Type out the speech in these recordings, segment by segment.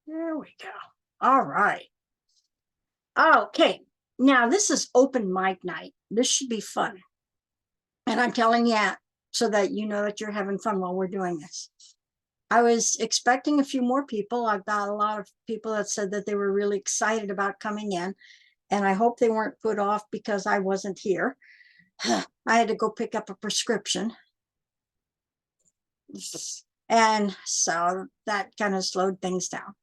There we go. All right. Okay. Now this is open mic night. This should be fun. And I'm telling you so that you know that you're having fun while we're doing this. I was expecting a few more people. I've got a lot of people that said that they were really excited about coming in, and I hope they weren't put off because I wasn't here. I had to go pick up a prescription. And so that kind of slowed things down.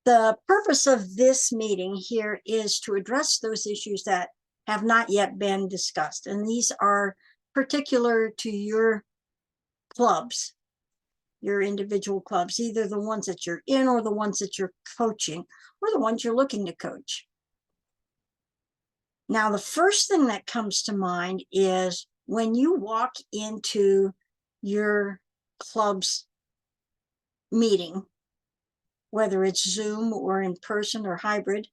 The purpose of this meeting here is to address those issues that have not yet been discussed. And these are particular to your clubs, your individual clubs, either the ones that you're in or the ones that you're coaching or the ones you're looking to coach. Now, the first thing that comes to mind is when you walk into your club's meeting, whether it's Zoom or in person or hybrid,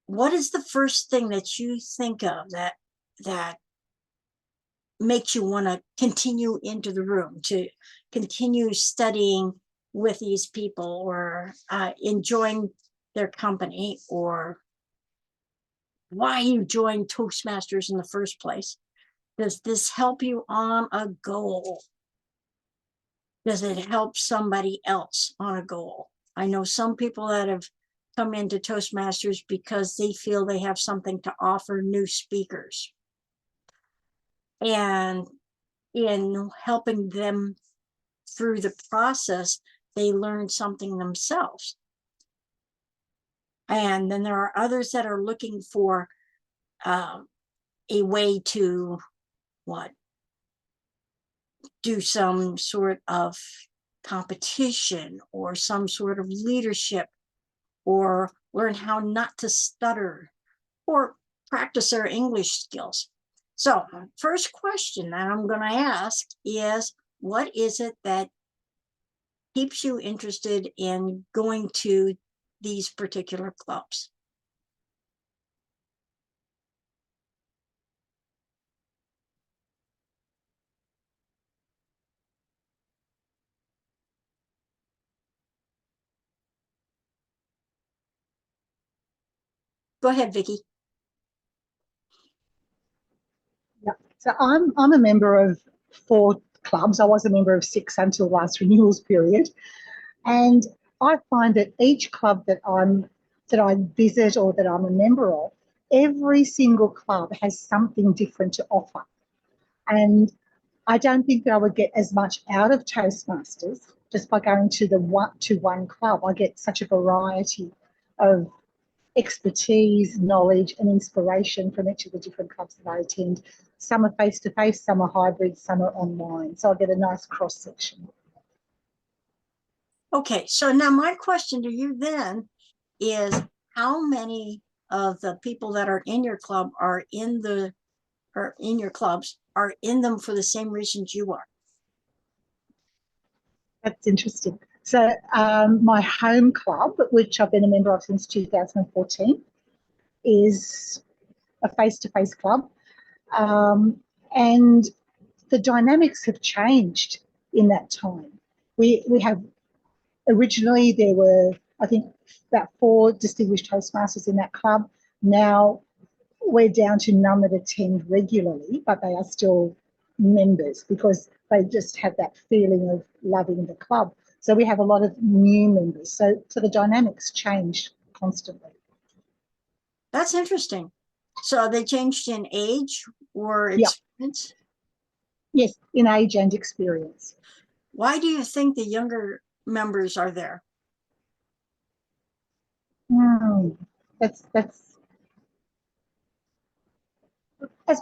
what is the first thing that you think of that makes you want to continue into the room, to continue studying with these people or enjoying their company, or why you joined Toastmasters in the first place? Does this help you on a goal? Does it help somebody else on a goal? I know some people that have come into Toastmasters because they feel they have something to offer new speakers. And in helping them through the process, they learn something themselves. And then there are others that are looking for a way to do some sort of competition or some sort of leadership, or learn how not to stutter, or practice their English skills. So, first question that I'm going to ask is, what is it that keeps you interested in going to these particular clubs? Go ahead, Vicki. Yeah. So I'm a member of 4 clubs. I was a member of 6 until last renewals period, and I find that each club that I visit or that I'm a member of, every single club has something different to offer, and I don't think that I would get as much out of Toastmasters just by going to one club. I get such a variety of expertise, knowledge, and inspiration from each of the different clubs that I attend. Some are face to face, some are hybrid, some are online. So I get a nice cross section. Okay, so now my question to you then is, how many of the people that are in your club are in your clubs are in them for the same reasons you are? That's interesting. So my home club, which I've been a member of since 2014, is a face-to-face club. And the dynamics have changed in that time. We have originally there were, I think, about 4 distinguished Toastmasters in that club. Now we're down to none that attend regularly, but they are still members because they just have that feeling of loving the club. So we have a lot of new members. So the dynamics change constantly. That's interesting. So they changed in age or Yeah, experience? yes, in age and experience. Why do you think the younger members are there? Mm, that's that's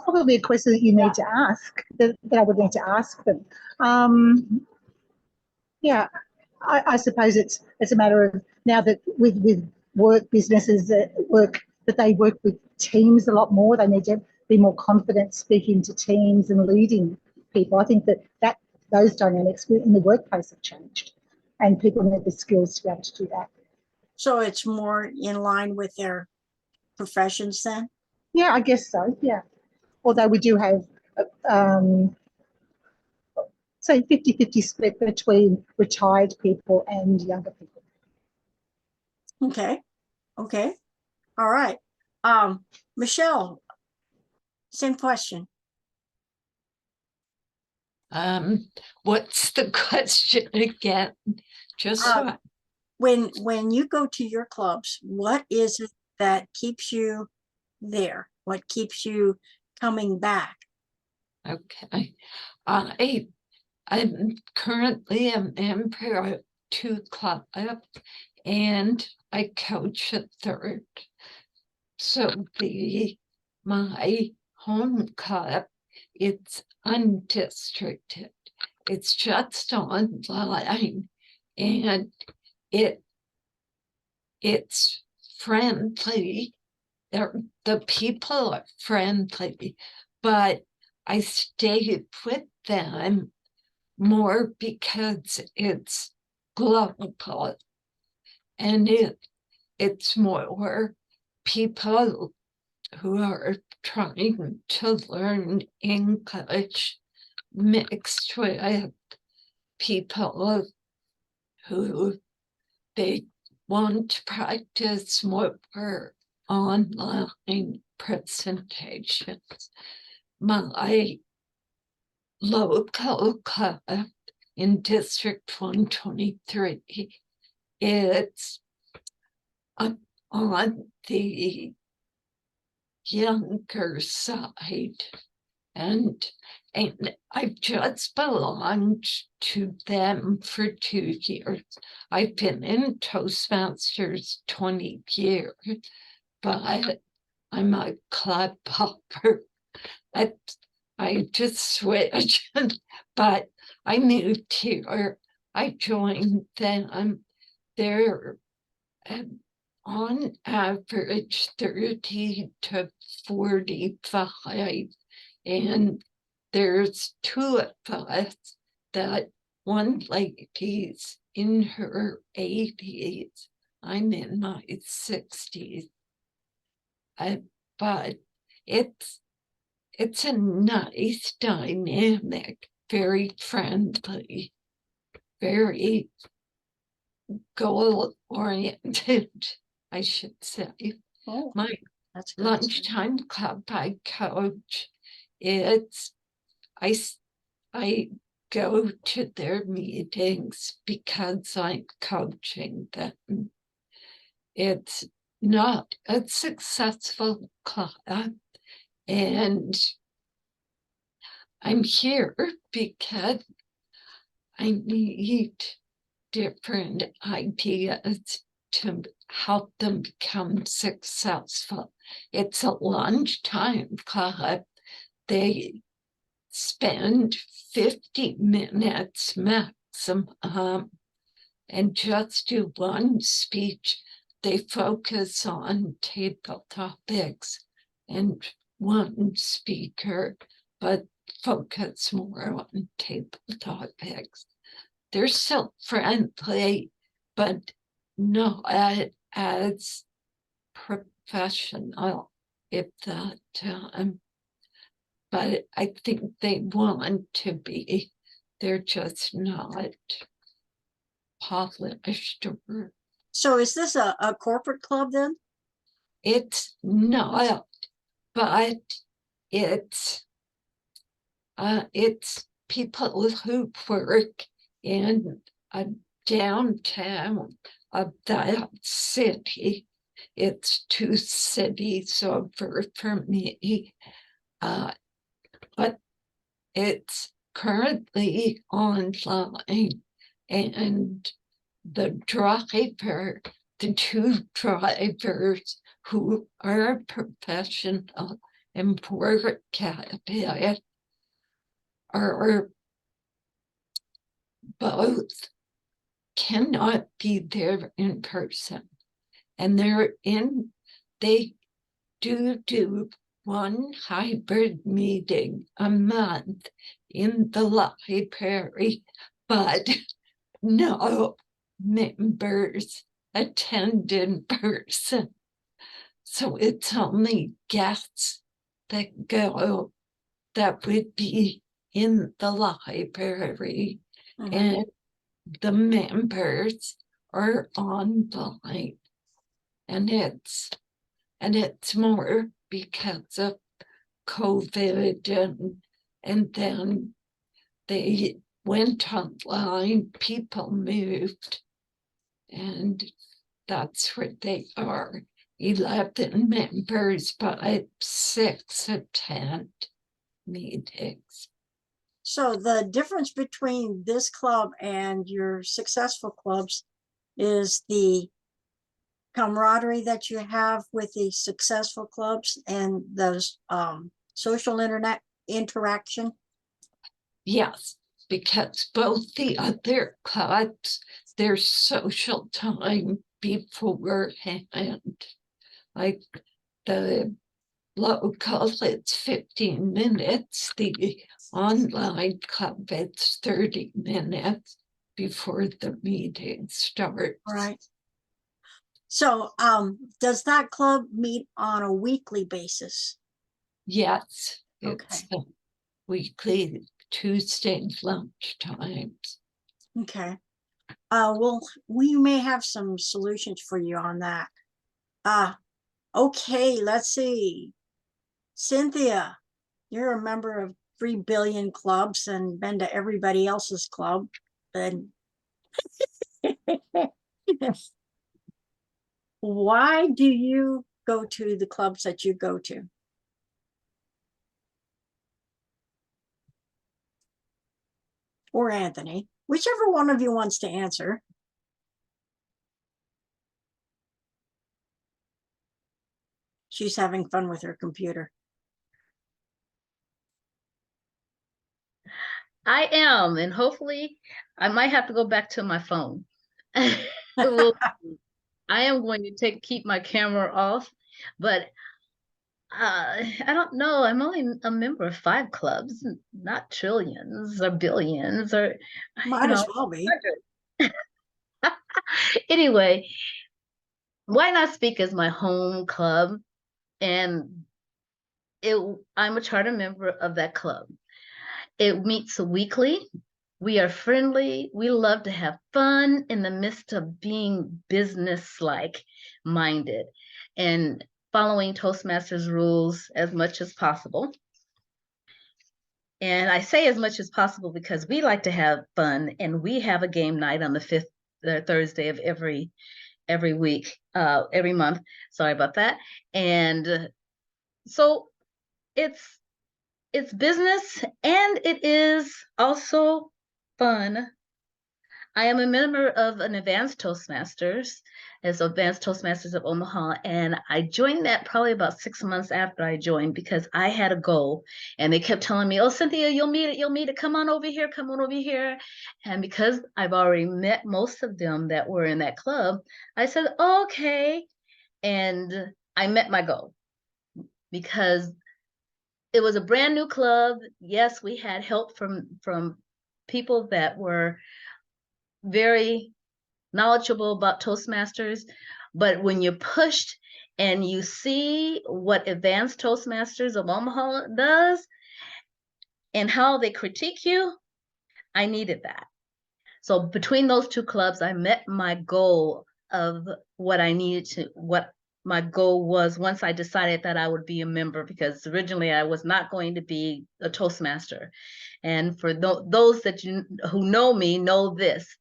probably a question that you need to ask, that I would need to ask them. Yeah, I suppose it's a matter of now that with work businesses that they work with teams a lot more. They need to be more confident speaking to teams and leading people. I think that those dynamics in the workplace have changed, and people need the skills to be able to do that. So it's more in line with their professions then? Yeah, I guess so. Yeah, although we do have um, say 50-50 split between retired people and younger people. Okay. Okay. All right. Michelle, same question. What's the question again? Just Uh, so I- when you go to your clubs, what is it that keeps you there? What keeps you coming back? okay. I'm currently a member of 2 clubs and I coach a third. So my home club, it's undistricted. It's just online and it it's friendly. The people are friendly, but I stayed with them more because it's global and it's more people who are trying to learn English mixed with people who they want to practice more online presentations. My local club in District 123, it's on the younger side. And I've just belonged to them for 2 years. I've been in Toastmasters 20 years, but I'm a club hopper. I just switched, but I moved here. I joined them. They're on average 30 to 45, and there's 2 of us that one lady's in her 80s. I'm in my 60s. But it's a nice dynamic, very friendly, very goal oriented, I should say. Oh, My that's good. lunchtime club I coach, it's I go to their meetings because I'm coaching them. It's not a successful club, and I'm here because I need different ideas to help them become successful. It's a lunchtime club. They spend 50 minutes maximum and just do one speech. They focus on table topics and one speaker, but focus more on table topics. They're still friendly, but not as professional, if that but I think they want to be. They're just not polished. Or So is this a corporate club then? it's not, but it's people who work in a downtown of that city. It's 2 cities over for me, but it's currently online, and the 2 drivers who are professional and work at it are both cannot be there in person, and they do one hybrid meeting a month in the library, but no members attend in person. So it's only guests that go that would be in the library, Mhm. and the members are online. and it's more because of COVID and then they went online, people moved, and that's where they are. 11 members, but 6 attend meetings. So the difference between this club and your successful clubs is the camaraderie that you have with the successful clubs and those social internet interaction. Yes, because both the other clubs, there's social time beforehand. Like the local, it's 15 minutes. The online club, it's 30 minutes before the meeting starts. Right. So does that club meet on a weekly basis? Yes, Okay. it's weekly Tuesday lunch times. Okay. Well, we may have some solutions for you on that. Okay, let's see. Cynthia, you're a member of 3 billion clubs and been to everybody else's club. And why do you go to the clubs that you go to? Or Anthony, whichever one of you wants to answer. She's having fun with her computer. I am, and hopefully I might have to go back to my phone. Well, I am going to keep my camera off, but I don't know. I'm only a member of 5 clubs, not trillions or billions or Might as well be. hundreds. Anyway, Why Not Speak is my home club, and I'm a charter member of that club. It meets weekly. We are friendly. We love to have fun in the midst of being business-like minded and following Toastmasters rules as much as possible. And I say as much as possible because we like to have fun, and we have a game night on the 5th Thursday of every week, every month. Sorry about that. And so it's business, and it is also fun. I am a member of an advanced Toastmasters, as Advanced Toastmasters of Omaha, and I joined that probably about 6 months after I joined because I had a goal, and they kept telling me, "Oh, Cynthia, you'll meet it. Come on over here, come on over here." And because I've already met most of them that were in that club, I said, "Okay," and I met my goal because it was a brand new club. Yes, we had help from people that were very knowledgeable about Toastmasters, but when you're pushed and you see what Advanced Toastmasters of Omaha does and how they critique you, I needed that. So between those 2 clubs, I met my goal of what my goal was once I decided that I would be a member, because originally I was not going to be a Toastmaster. And for those that who know me know this.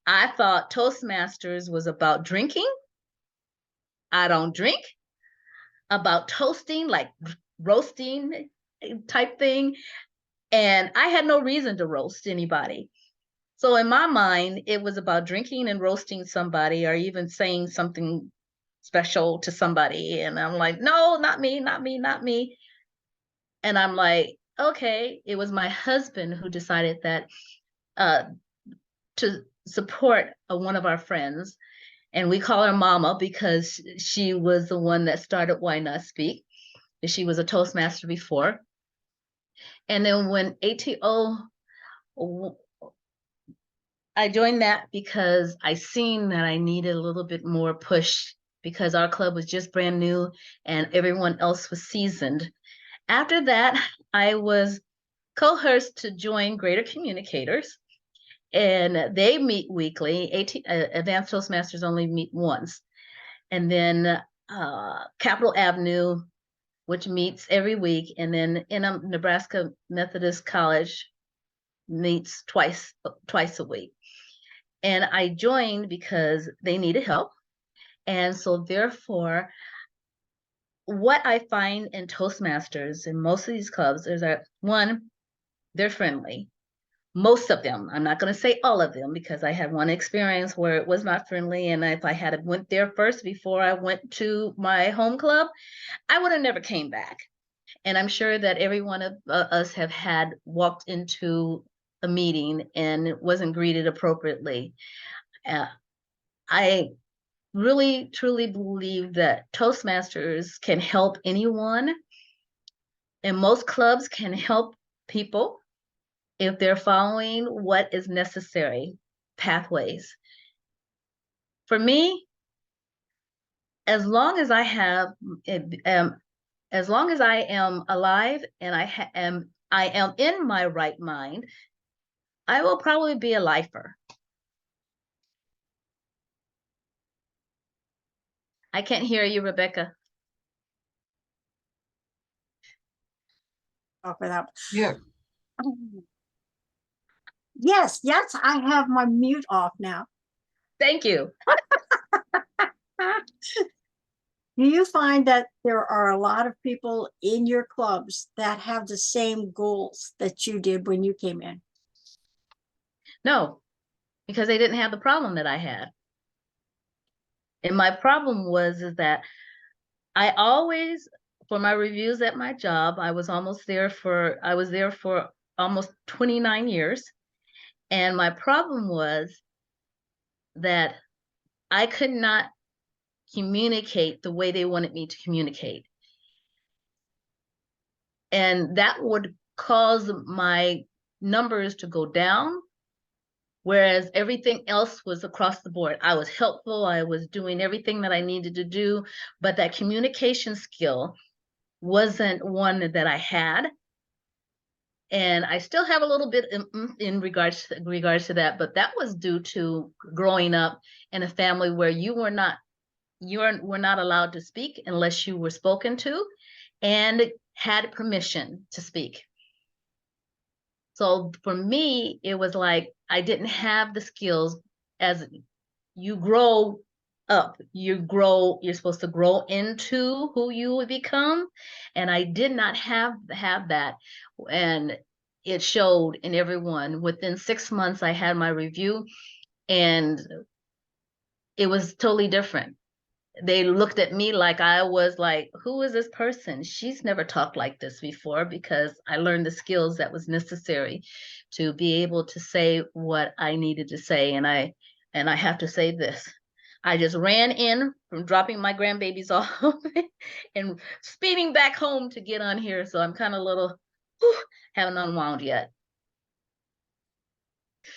I thought Toastmasters was about drinking. I don't drink. About toasting, like roasting type thing. And I had no reason to roast anybody. So in my mind, it was about drinking and roasting somebody, or even saying something special to somebody. And I'm like, no, not me, not me, not me. And I'm like, okay. It was my husband who decided that to support one of our friends, and we call her Mama because she was the one that started Why Not Speak. She was a Toastmaster before. And then when ATO, I joined that because I seen that I needed a little bit more push because our club was just brand new and everyone else was seasoned. After that, I was coerced to join Greater Communicators, and they meet weekly. Advanced Toastmasters only meet once. and then Capitol Avenue, which meets every week, and then Nebraska Methodist College meets twice a week. And I joined because they needed help. And so therefore, what I find in Toastmasters in most of these clubs is that, one, they're friendly. Most of them. I'm not going to say all of them, because I had one experience where it was not friendly, and if I had went there first before I went to my home club, I would have never came back. And I'm sure that every one of us have had walked into a meeting and wasn't greeted appropriately. I really truly believe that Toastmasters can help anyone, and most clubs can help people if they're following what is necessary, pathways. For me, as long as I have, as long as I am alive and I am in my right mind, I will probably be a lifer. I can't hear you, Rebecca. For that. Yeah. Yes, I have my mute off now. Thank you. Do you find that there are a lot of people in your clubs that have the same goals that you did when you came in? No, because they didn't have the problem that I had. And my problem was is that I always, for my reviews at my job, I was there for almost 29 years. And my problem was that I could not communicate the way they wanted me to communicate. And that would cause my numbers to go down, whereas everything else was across the board. I was helpful, I was doing everything that I needed to do, but that communication skill wasn't one that I had. And I still have a little bit in regards to that, but that was due to growing up in a family where you were not allowed to speak unless you were spoken to and had permission to speak. So for me, it was like I didn't have the skills. As you grow up, you're supposed to grow into who you would become, and I did not have that, and it showed in everyone. Within 6 months I had my review, and it was totally different. They looked at me like I was like, who is this person? She's never talked like this before, because I learned the skills that was necessary to be able to say what I needed to say. And I have to say this. I just ran in from dropping my grandbabies off and speeding back home to get on here. So I'm kind of a little, haven't unwound yet.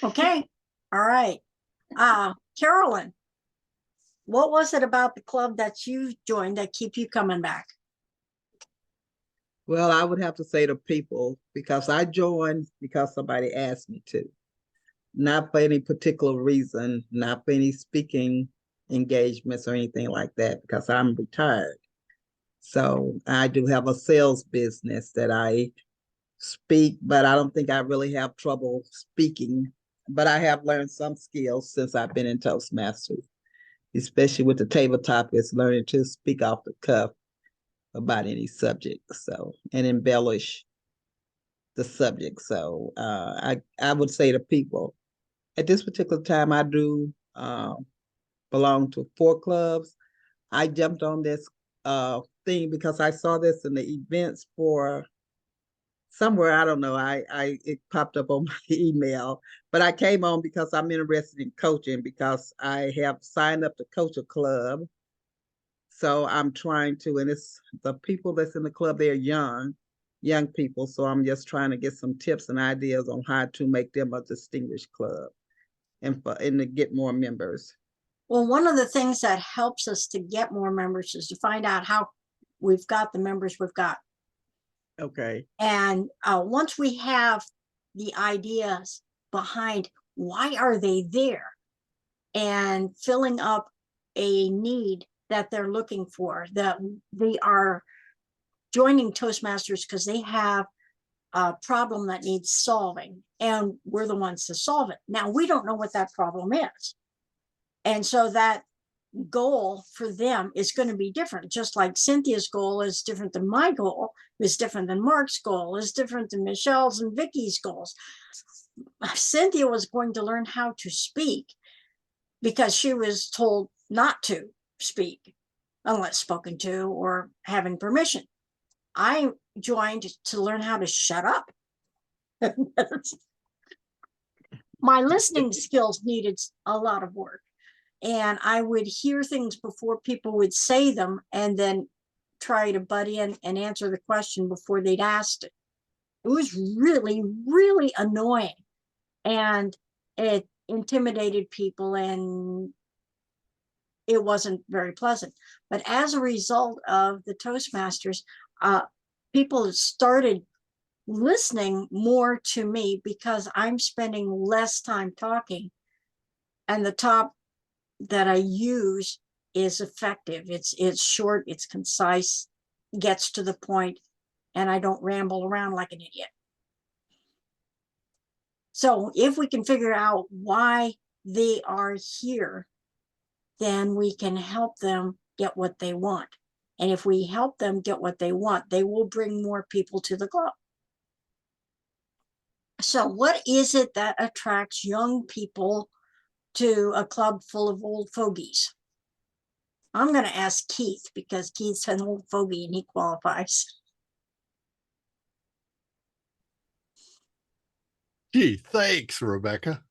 Okay. All right. Carolyn, what was it about the club that you joined that keep you coming back? Well, I would have to say the people, because I joined because somebody asked me to, not for any particular reason, not for any speaking engagements or anything like that, because I'm retired. So I do have a sales business that I speak, but I don't think I really have trouble speaking. But I have learned some skills since I've been in Toastmasters, especially with the tabletop, is learning to speak off the cuff about any subject, so, and embellish the subject. So I would say to people, at this particular time, I do belong to 4 clubs. I jumped on this thing because I saw this in the events for somewhere, I don't know, it popped up on my email, but I came on because I'm interested in coaching, because I have signed up to coach a club. So I'm trying to, and it's the people that's in the club, they're young people. So I'm just trying to get some tips and ideas on how to make them a distinguished club and to get more members. Well, one of the things that helps us to get more members is to find out how we've got the members we've got. Okay. And once we have the ideas behind why are they there and filling up a need that they're looking for, that they are joining Toastmasters because they have a problem that needs solving, and we're the ones to solve it. Now, we don't know what that problem is. And so that goal for them is going to be different, just like Cynthia's goal is different than my goal, is different than Mark's goal, is different than Michelle's and Vicky's goals. Cynthia was going to learn how to speak because she was told not to speak unless spoken to or having permission. I joined to learn how to shut up. My listening skills needed a lot of work, and I would hear things before people would say them and then try to butt in and answer the question before they'd asked it. It was really, really annoying, and it intimidated people, and it wasn't very pleasant. But as a result of the Toastmasters, people started listening more to me because I'm spending less time talking, and the top that I use is effective. It's short, it's concise, gets to the point, and I don't ramble around like an idiot. So if we can figure out why they are here, then we can help them get what they want. And if we help them get what they want, they will bring more people to the club. So what is it that attracts young people to a club full of old fogies? I'm going to ask Keith because Keith's an old fogey and he qualifies. Gee, thanks, Rebecca.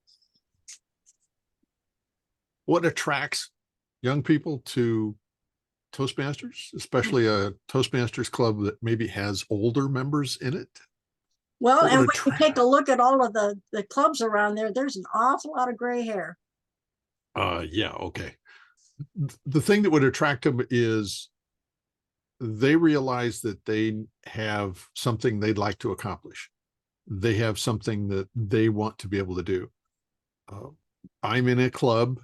What attracts young people to Toastmasters, especially a Toastmasters club that maybe has older members in it? Well, What and would when you take a look at all of the clubs around there, there's an awful lot of gray hair. Yeah, okay. The thing that would attract them is they realize that they have something they'd like to accomplish. They have something that they want to be able to do. I'm in a club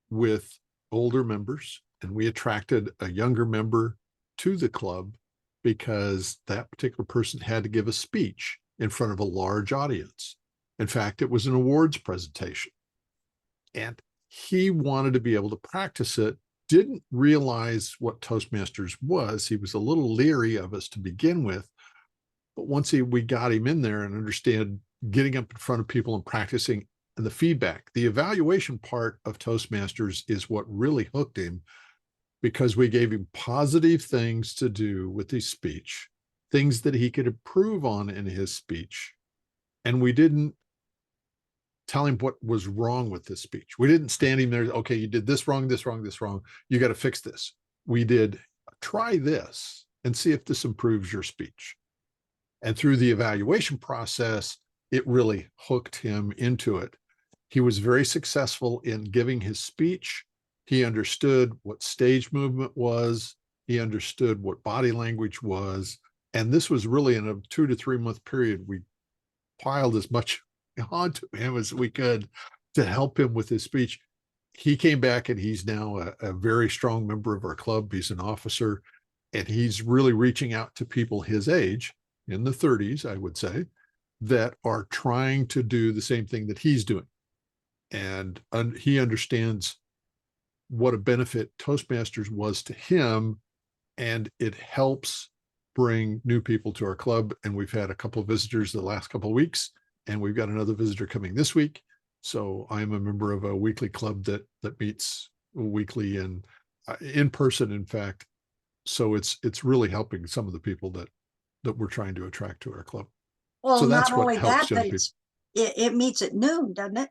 with older members, and we attracted a younger member to the club because that particular person had to give a speech in front of a large audience. In fact, it was an awards presentation. And he wanted to be able to practice it, didn't realize what Toastmasters was. He was a little leery of us to begin with. But once we got him in there and understand getting up in front of people and practicing, and the feedback, the evaluation part of Toastmasters is what really hooked him, because we gave him positive things to do with his speech, things that he could improve on in his speech. And we didn't tell him what was wrong with this speech. We didn't stand him there, okay, you did this wrong, this wrong, this wrong. You got to fix this. We did try this and see if this improves your speech. And through the evaluation process, it really hooked him into it. He was very successful in giving his speech. He understood what stage movement was. He understood what body language was. And this was really in a 2 to 3 month period. We piled as much onto him as we could to help him with his speech. He came back and he's now a very strong member of our club. He's an officer, and he's really reaching out to people his age, in the 30s, I would say, that are trying to do the same thing that he's doing. And he understands what a benefit Toastmasters was to him, and it helps bring new people to our club. And we've had a couple of visitors the last couple of weeks, and we've got another visitor coming this week. So I'm a member of a weekly club that meets weekly and in person, in fact. So it's really helping some of the people that we're trying to attract to our club. Well, So that's not what only helps that, young but people. it meets at noon, doesn't it?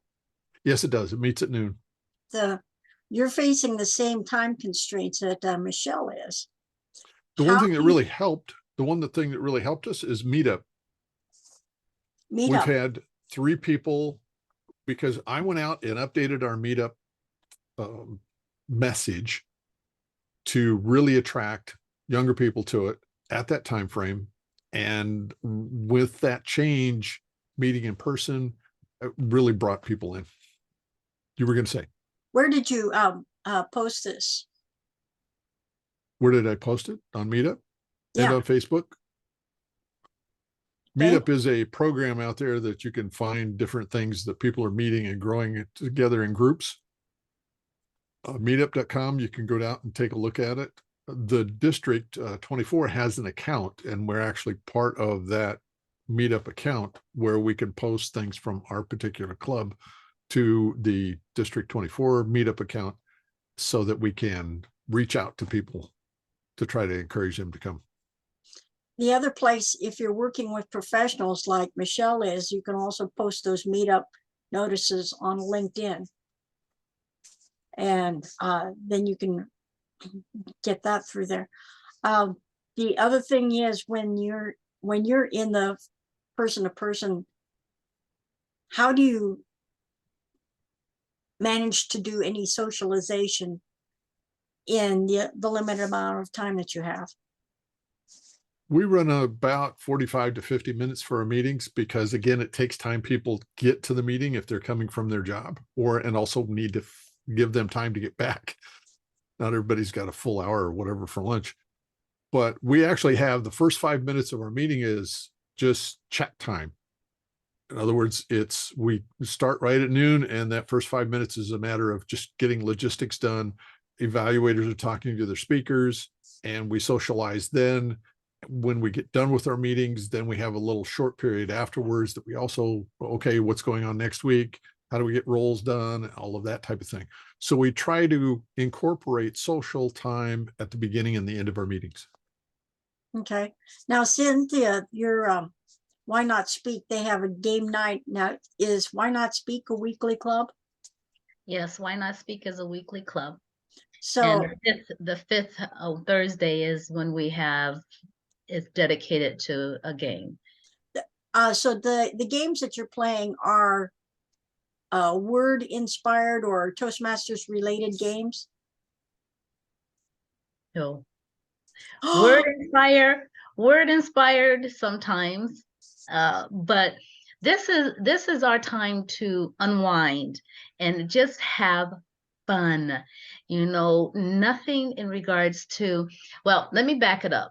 Yes, it does. It meets at noon. You're facing the same time constraints that Michelle is. The one How thing that do you really helped, thing that really helped us is meetup. meet We've up? had 3 people, because I went out and updated our meetup message to really attract younger people to it at that time frame. And with that change, meeting in person really brought people in. You were going to say? Where did you post this? Where did I post it? On Meetup and Yeah, on Facebook? Okay. Meetup is a program out there that you can find different things that people are meeting and growing it together in groups. Meetup.com, you can go out and take a look at it. The District 24 has an account, and we're actually part of that Meetup account where we can post things from our particular club to the District 24 Meetup account so that we can reach out to people to try to encourage them to come. the other place, if you're working with professionals like Michelle is, you can also post those meetup notices on LinkedIn. And then you can get that through there. The other thing is when you're in the person to person, how do you manage to do any socialization in the limited amount of time that you have? We run about 45 to 50 minutes for our meetings because, again, it takes time people get to the meeting if they're coming from their job, and also need to give them time to get back. Not everybody's got a full hour or whatever for lunch, but we actually have the first 5 minutes of our meeting is just chat time. In other words, we start right at noon, and that first 5 minutes is a matter of just getting logistics done. Evaluators are talking to their speakers, and we socialize then. When we get done with our meetings, then we have a little short period afterwards that we also, okay, what's going on next week? How do we get roles done? All of that type of thing. So we try to incorporate social time at the beginning and the end of our meetings. Okay. Now, Cynthia, your Why Not Speak, they have a game night. Now, is Why Not Speak a weekly club? Yes, Why Not Speak is a weekly club. So, And the fifth Thursday is when it's dedicated to a game. so the games that you're playing are word inspired or Toastmasters related games? So word inspired sometimes, but this is our time to unwind and just have fun. Nothing in regards to, well, let me back it up.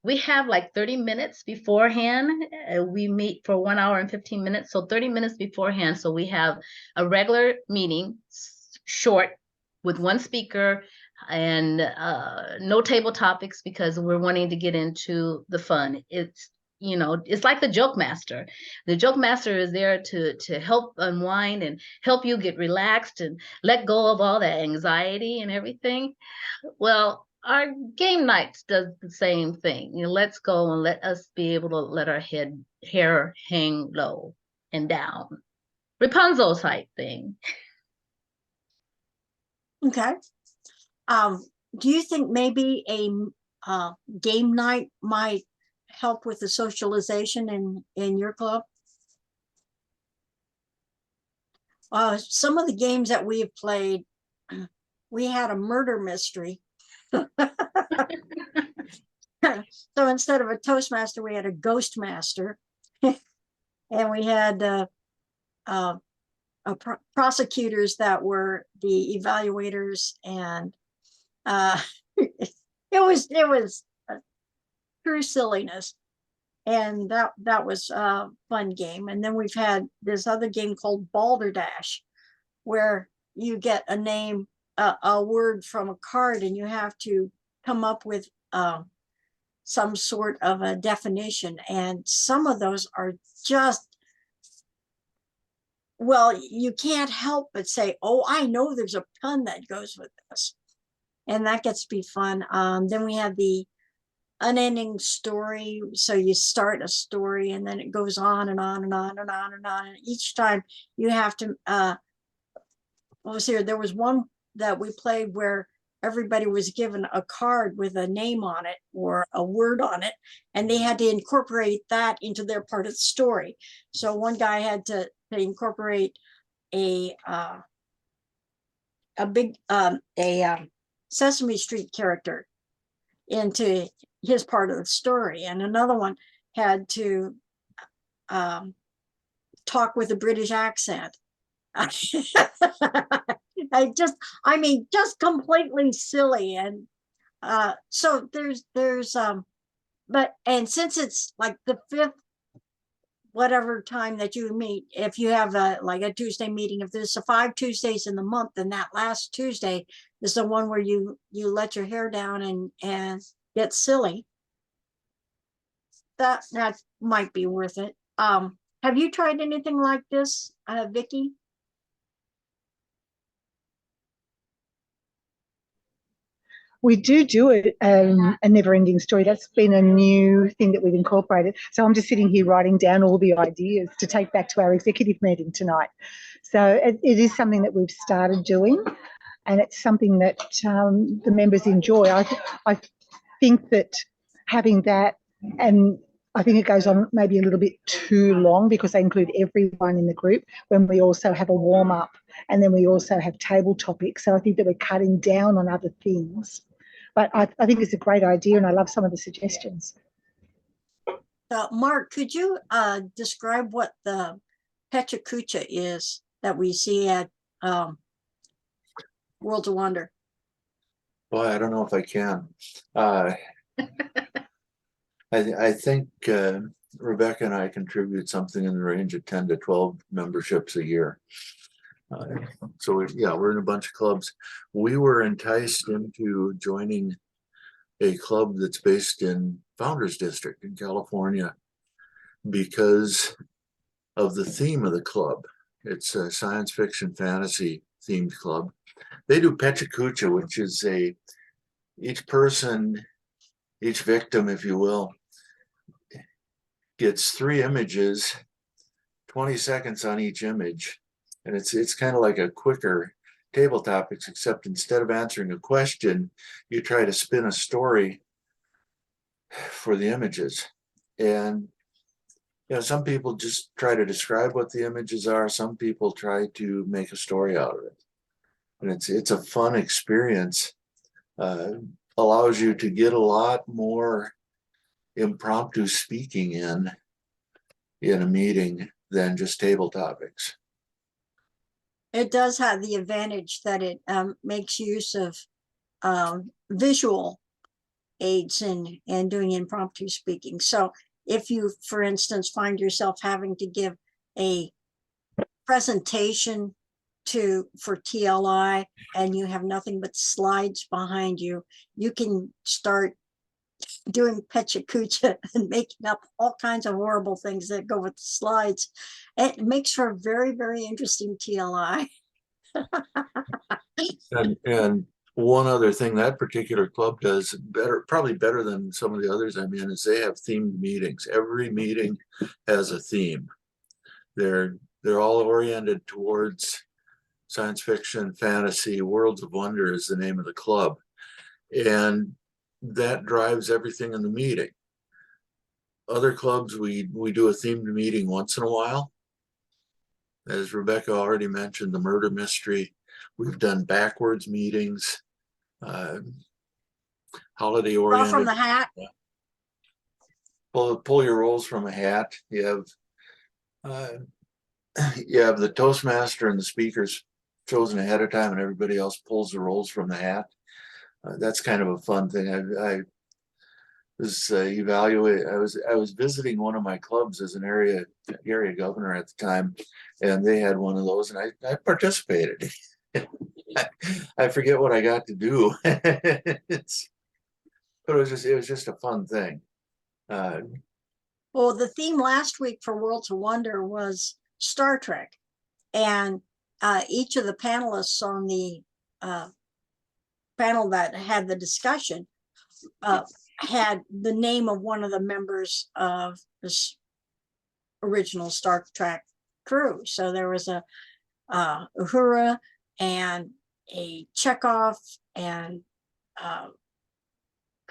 We have like 30 minutes beforehand. We meet for 1 hour and 15 minutes. So 30 minutes beforehand. So we have a regular meeting, short, with one speaker and no table topics because we're wanting to get into the fun. It's like the joke master. The joke master is there to help unwind and help you get relaxed and let go of all that anxiety and everything. Well, our game nights does the same thing. Let's go and let us be able to let our hair hang low and down. Rapunzel type thing. Okay. Do you think maybe a game night might help with the socialization in your club? Some of the games that we have played, we had a murder mystery. So instead of a Toastmaster, we had a Ghost Master. And we had prosecutors that were the evaluators, and it was true silliness, and that was a fun game. And then we've had this other game called Balderdash, where you get a name, a word from a card, and you have to come up with some sort of a definition. And some of those are just, well, you can't help but say, oh, I know there's a pun that goes with this. And that gets to be fun. Then we have the unending story. So you start a story and then it goes on and on and on and on and on. And each time you have to, what was here? There was one that we played where everybody was given a card with a name on it or a word on it, and they had to incorporate that into their part of the story. So one guy had to incorporate a big Sesame Street character into his part of the story, and another one had to talk with a British accent. Just completely silly. And So but, and since it's like the 5th, whatever time that you meet, if you have like a Tuesday meeting, if there's 5 Tuesdays in the month, then that last Tuesday is the one where you let your hair down and get silly. That might be worth it. Have you tried anything like this, Vicky? We do it, a never-ending story. That's been a new thing that we've incorporated. So I'm just sitting here writing down all the ideas to take back to our executive meeting tonight. So it is something that we've started doing, and it's something that the members enjoy. I think that having that, and I think it goes on maybe a little bit too long because they include everyone in the group, when we also have a warm-up and then we also have table topics. So I think that we're cutting down on other things. But I think it's a great idea, and I love some of the suggestions. Mark, could you describe what the Pecha Kucha is that we see at Worlds of Wonder? Well, I don't know if I can. I think Rebecca and I contribute something in the range of 10 to 12 memberships a year. So we're in a bunch of clubs. We were enticed into joining a club that's based in Founders District in California because of the theme of the club. It's a science fiction fantasy themed club. They do Pecha Kucha, which is each person, each victim, if you will, gets 3 images, 20 seconds on each image. And it's kind of like a quicker table topics, except instead of answering a question, you try to spin a story for the images. And some people just try to describe what the images are. Some people try to make a story out of it. And it's a fun experience. Allows you to get a lot more impromptu speaking in a meeting than just table topics. It does have the advantage that it makes use of visual aids and doing impromptu speaking. So if you, for instance, find yourself having to give a presentation for TLI and you have nothing but slides behind you, you can start doing Pecha Kucha and making up all kinds of horrible things that go with the slides. It makes for a very, very interesting TLI. And one other thing that particular club does better, probably better than some of the others I'm in, is they have themed meetings. Every meeting has a theme. They're all oriented towards science fiction, fantasy. Worlds of Wonder is the name of the club. And that drives everything in the meeting. Other clubs, we do a themed meeting once in a while. As Rebecca already mentioned, the murder mystery. We've done backwards meetings, holiday oriented. Draw from the hat. Pull your rolls from a hat. You have the Toastmaster and the speakers chosen ahead of time, and everybody else pulls the rolls from the hat. That's kind of a fun thing. I was I was visiting one of my clubs as an area governor at the time, and they had one of those, and I participated. I forget what I got to do. But it was just a fun thing. Well, the theme last week for Worlds of Wonder was Star Trek, and each of the panelists on the panel that had the discussion had the name of one of the members of this original Star Trek crew. So there was a Uhura and a Chekhov and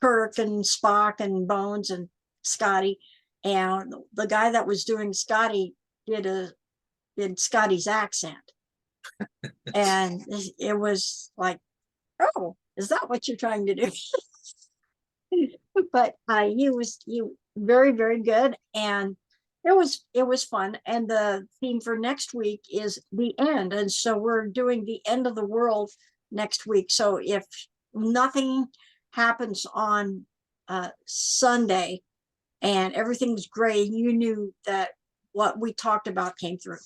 Kirk and Spock and Bones and Scotty. And the guy that was doing Scotty did Scotty's accent. And it was like, oh, is that what you're trying to do? But he was very, very good, and it was fun. And the theme for next week is the end, and so we're doing the end of the world next week. So if nothing happens on Sunday and everything's great, and you knew that what we talked about came through.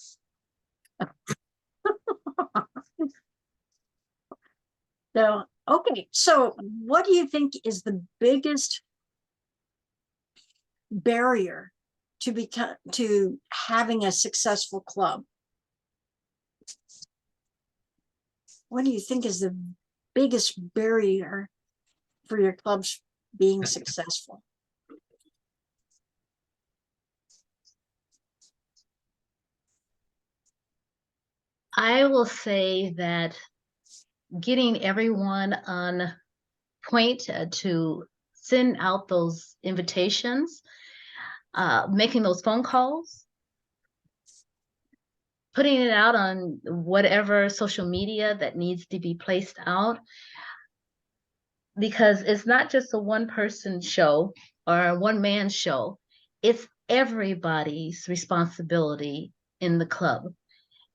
So, okay, so what do you think is the biggest barrier to having a successful club? What do you think is the biggest barrier for your clubs being successful? I will say that getting everyone on point to send out those invitations, making those phone calls, putting it out on whatever social media that needs to be placed out, because it's not just a one-person show or a one-man show. It's everybody's responsibility in the club.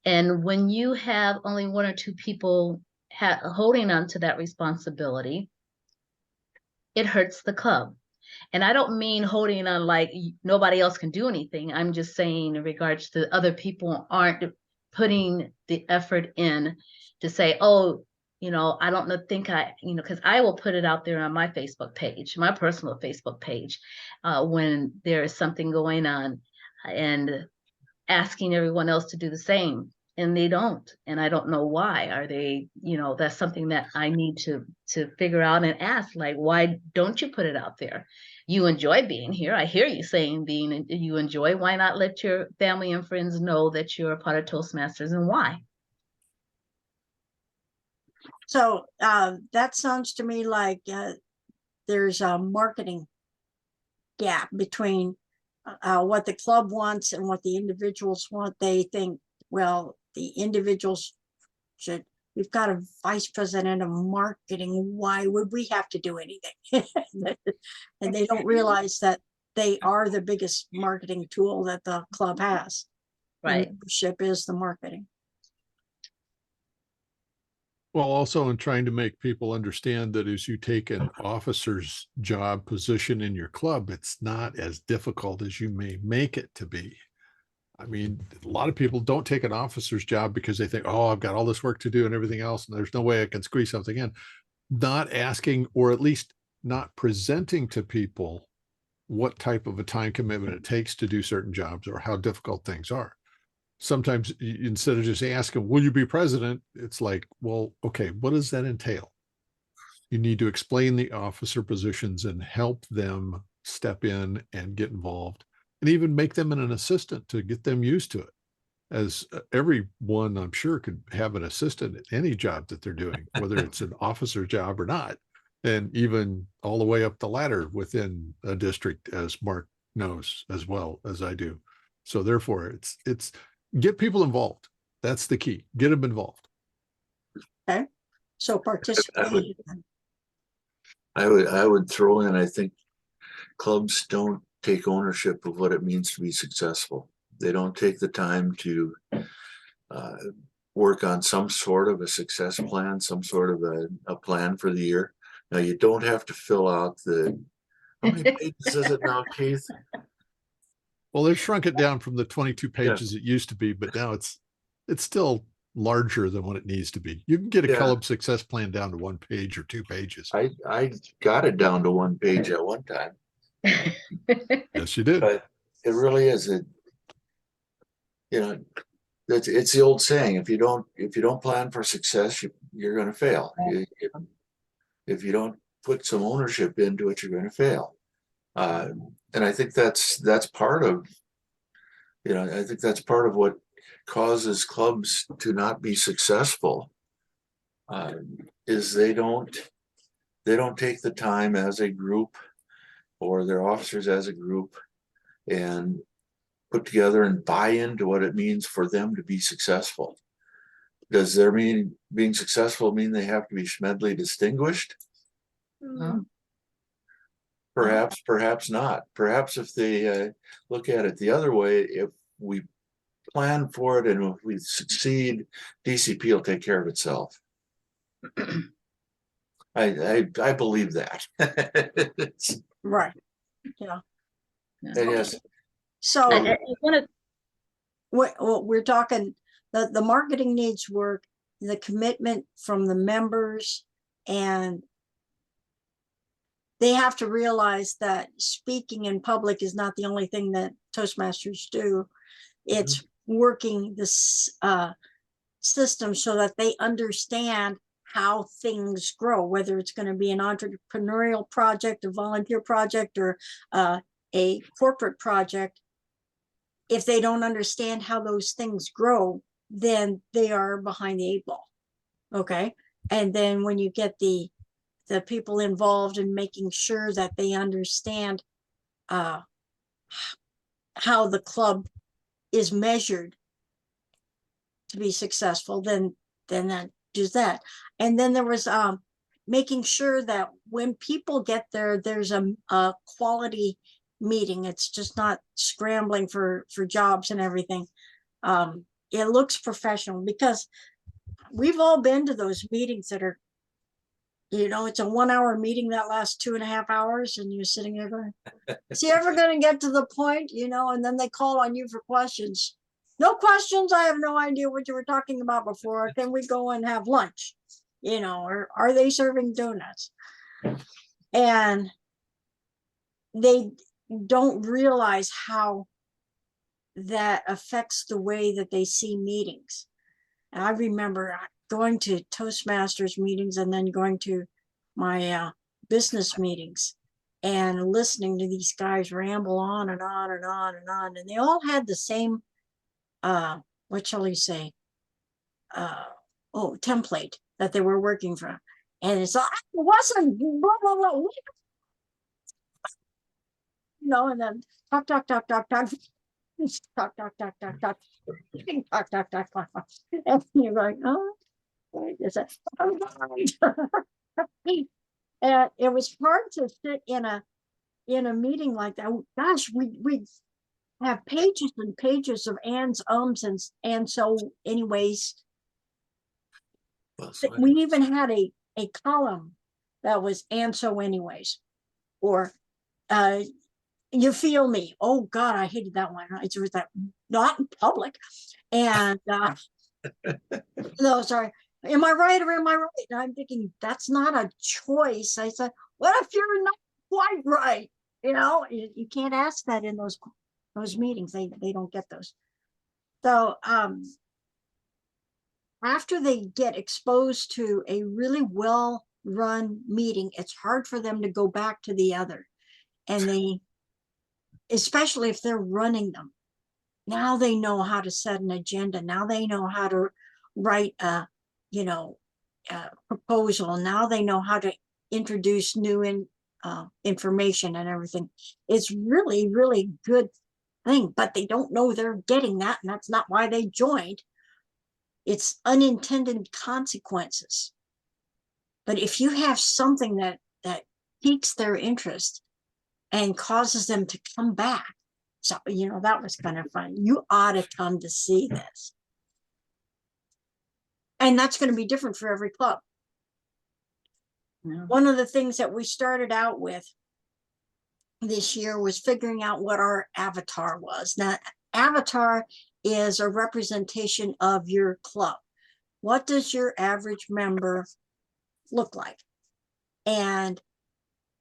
And when you have only one or two people holding on to that responsibility, it hurts the club. And I don't mean holding on like nobody else can do anything. I'm just saying in regards to other people aren't putting the effort in to say, oh, I don't think because I will put it out there on my Facebook page, my personal Facebook page, when there is something going on, and asking everyone else to do the same, and they don't, and I don't know why. Are they, that's something that I need to figure out and ask, like, why don't you put it out there? You enjoy being here. I hear you saying you enjoy. Why not let your family and friends know that you're a part of Toastmasters, and why? So that sounds to me like there's a marketing gap between what the club wants and what the individuals want. They think, well, the individuals we've got a vice president of marketing. Why would we have to do anything? And they don't realize that they are the biggest marketing tool that the club has. Right. And membership is the marketing. Well, also in trying to make people understand that as you take an officer's job position in your club, it's not as difficult as you may make it to be. I mean, a lot of people don't take an officer's job because they think, oh, I've got all this work to do and everything else, and there's no way I can squeeze something in. Not asking, or at least not presenting to people what type of a time commitment it takes to do certain jobs or how difficult things are. Sometimes instead of just asking, will you be president? It's like, well, okay, what does that entail? You need to explain the officer positions and help them step in and get involved, and even make them an assistant to get them used to it. As everyone, I'm sure, could have an assistant at any job that they're doing, whether it's an officer job or not, and even all the way up the ladder within a district, as Mark knows as well as I do. So therefore, it's get people involved. That's the key. Get them involved. Okay. So participation. I would throw in, I think clubs don't take ownership of what it means to be successful. They don't take the time to work on some sort of a success plan, some sort of a plan for the year. Now, you don't have to fill out how many pages is it now, Keith? Well, they've shrunk it down from the 22 pages it used to be, but now it's still larger than what it needs to be. You can get a club success plan down to 1 page or 2 pages. I got it down to 1 page at one time. Yes, you did. But it really is it's the old saying, if you don't plan for success, you're going to fail. If you don't put some ownership into it, you're going to fail. And I think that's part of, I think that's part of what causes clubs to not be successful, is they don't take the time as a group, or their officers as a group, and put together and buy into what it means for them to be successful. Does their being successful mean they have to be Schmedley distinguished? No. Perhaps not. Perhaps if they look at it the other way, if we plan for it and if we succeed, DCP will take care of itself. I believe that. It's- Right. Yeah. And yes, So I wanna- we're talking, the marketing needs work, the commitment from the members, and they have to realize that speaking in public is not the only thing that Toastmasters do. It's working this system so that they understand how things grow, whether it's going to be an entrepreneurial project, a volunteer project, or a corporate project. If they don't understand how those things grow, then they are behind the eight ball. Okay. And then when you get the people involved in making sure that they understand how the club is measured to be successful, then that does that. And then there was making sure that when people get there, there's a quality meeting. It's just not scrambling for jobs and everything. It looks professional, because we've all been to those meetings that are, it's a 1 hour meeting that lasts 2.5 hours, and you're sitting there going, is he ever going to get to the point, and then they call on you for questions. No questions. I have no idea what you were talking about before. Can we go and have lunch? Or are they serving donuts? And they don't realize how that affects the way that they see meetings. And I remember going to Toastmasters meetings and then going to my business meetings and listening to these guys ramble on and on and on and on. And they all had the same, what shall we say? Template that they were working from. And it's like, it wasn't blah, blah, blah. And then talk, talk, talk, talk, talk. Talk, talk, talk, talk, talk. Talk, talk, talk, talk, talk. And you're like, oh, what is it? And it was hard to sit in a meeting like that. Gosh, we have pages and pages of ands, ums, and so anyways. We even had a column that was and so anyways, or you feel me. Oh God, I hated that one. It was that not in public. And no, sorry. Am I right or am I right? And I'm thinking that's not a choice. I said, what if you're not quite right? You can't ask that in those meetings. They don't get those. So after they get exposed to a really well run meeting, it's hard for them to go back to the other. And especially if they're running them, now they know how to set an agenda. Now they know how to write a proposal. Now they know how to introduce new information and everything. It's really, really good thing, but they don't know they're getting that, and that's not why they joined. It's unintended consequences. But if you have something that piques their interest and causes them to come back, so that was kind of fun. You ought to come to see this. And that's going to be different for every club. Yeah. One of the things that we started out with this year was figuring out what our avatar was. Now, avatar is a representation of your club. What does your average member look like? And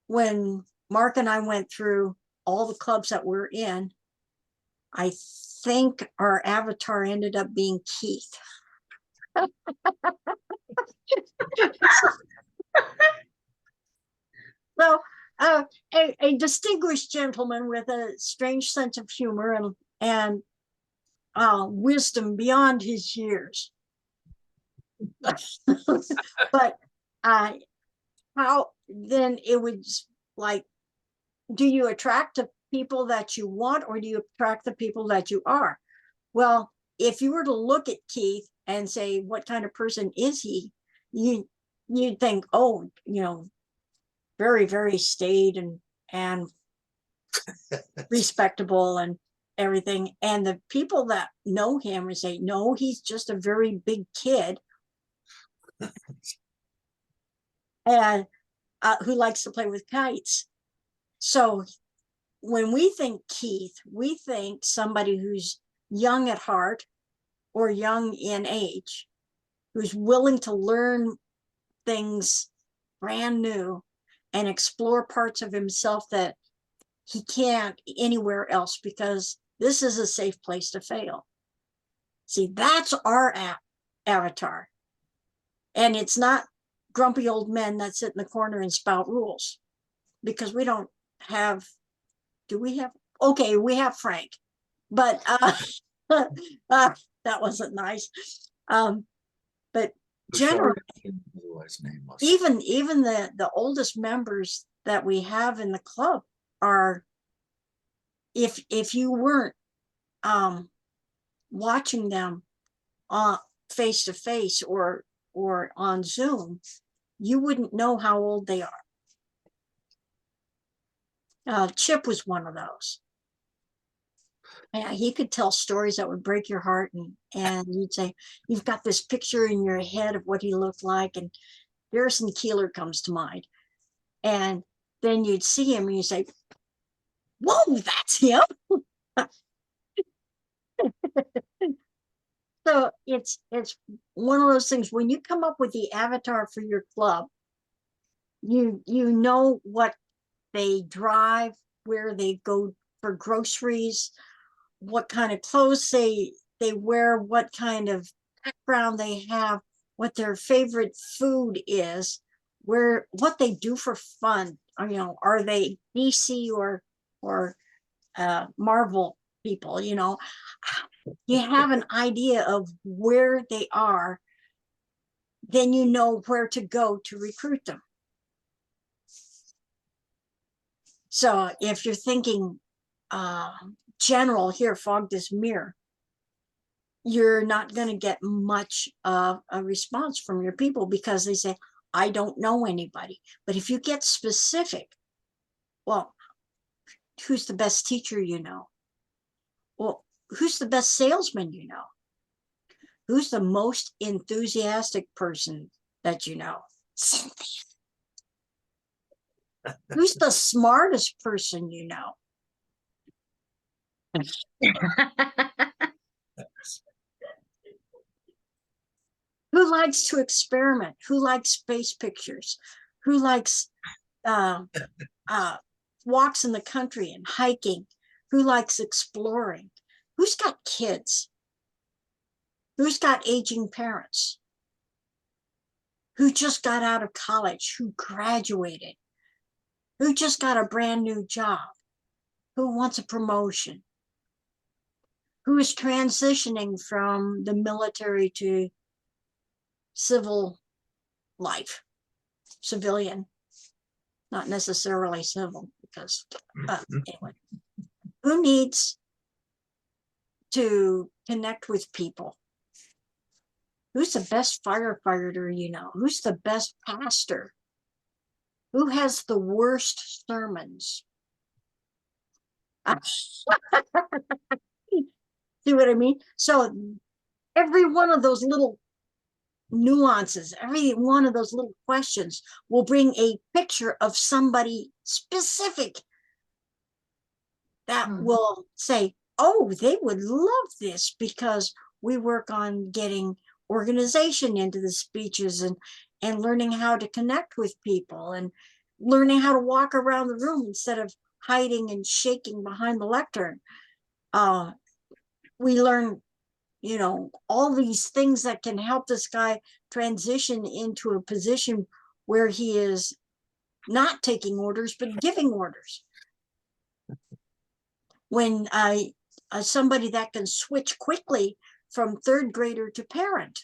when Mark and I went through all the clubs that we're in, I think our avatar ended up being Keith. So a distinguished gentleman with a strange sense of humor and wisdom beyond his years. But how then it was like, do you attract the people that you want, or do you attract the people that you are? Well, if you were to look at Keith and say, what kind of person is he? You'd think, oh, very, very staid and respectable and everything. And the people that know him would say, no, he's just a very big kid. and who likes to play with kites. So when we think Keith, we think somebody who's young at heart or young in age, who's willing to learn things brand new and explore parts of himself that he can't anywhere else, because this is a safe place to fail. See, that's our avatar. And it's not grumpy old men that sit in the corner and spout rules, because we don't have, do we have? Okay, we have Frank, but that wasn't nice. But generally, Otherwise nameless. even the oldest members that we have in the club are, if you weren't watching them face to face or on Zoom, you wouldn't know how old they are. Chip was one of those. Yeah, he could tell stories that would break your heart, and you'd say, you've got this picture in your head of what he looked like, and Garrison Keeler comes to mind. And then you'd see him and you say, whoa, that's him. So it's one of those things, when you come up with the avatar for your club, you know what they drive, where they go for groceries, what kind of clothes they wear, what kind of background they have, what their favorite food is, what they do for fun. Are they DC or Marvel people? You have an idea of where they are, then you know where to go to recruit them. So if you're thinking general, here, fog this mirror, you're not going to get much of a response from your people, because they say, I don't know anybody. But if you get specific, well, who's the best teacher you know? Well, who's the best salesman you know? Who's the most enthusiastic person that you know? Cynthia. Who's the smartest person you know? Who likes to experiment? Who likes space pictures? Who likes walks in the country and hiking? Who likes exploring? Who's got kids? Who's got aging parents? Who just got out of college? Who graduated? Who just got a brand new job? Who wants a promotion? Who is transitioning from the military to civil life, civilian, not necessarily civil, because anyway, who needs to connect with people? Who's the best firefighter you know? Who's the best pastor? Who has the worst sermons? See what I mean? So every one of those little nuances, every one of those little questions will bring a picture of somebody specific that will say, oh, they would love this, because we work on getting organization into the speeches and learning how to connect with people and learning how to walk around the room instead of hiding and shaking behind the lectern. We learn, all these things that can help this guy transition into a position where he is not taking orders, but giving orders. When somebody that can switch quickly from third grader to parent,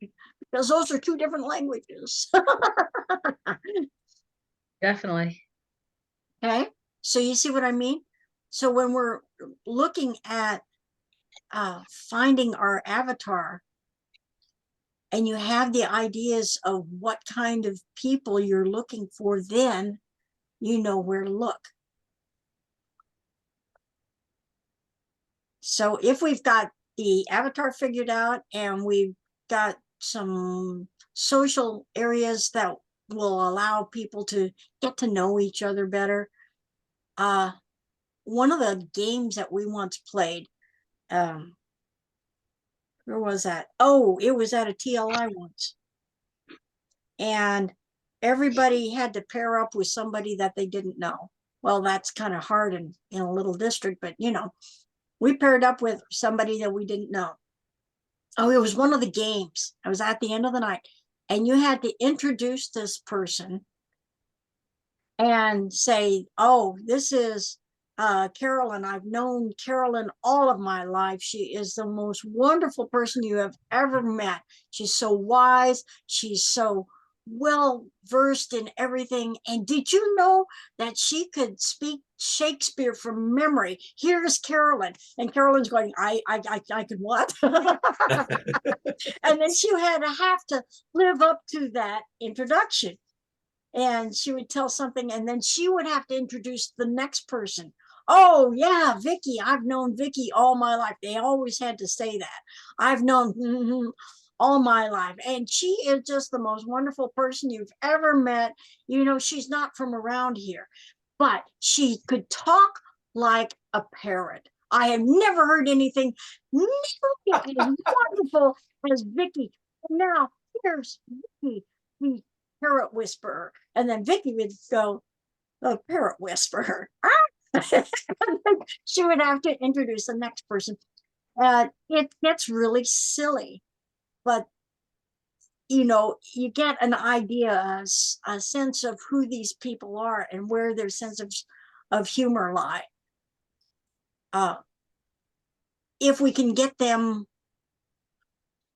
because those are two different languages. Definitely. Okay, so you see what I mean? So when we're looking at finding our avatar, and you have the ideas of what kind of people you're looking for, then you know where to look. So if we've got the avatar figured out and we've got some social areas that will allow people to get to know each other better. One of the games that we once played, where was that? Oh, it was at a TLI once. And everybody had to pair up with somebody that they didn't know. Well, that's kind of hard in a little district, but we paired up with somebody that we didn't know. Oh, it was one of the games. I was at the end of the night, and you had to introduce this person and say, oh, this is Carolyn. I've known Carolyn all of my life. She is the most wonderful person you have ever met. She's so wise. She's so well versed in everything. And did you know that she could speak Shakespeare from memory? Here's Carolyn. And Carolyn's going, I could what? And then she had to have to live up to that introduction. And she would tell something, and then she would have to introduce the next person. Oh yeah, Vicky. I've known Vicky all my life. They always had to say that. I've known all my life, and she is just the most wonderful person you've ever met. She's not from around here, but she could talk like a parrot. I have never heard anything as wonderful as Vicky. And now here's Vicky, the parrot whisperer. And then Vicky would go, the parrot whisperer. She would have to introduce the next person. It gets really silly, but you get an idea, a sense of who these people are and where their sense of humor lie. If we can get them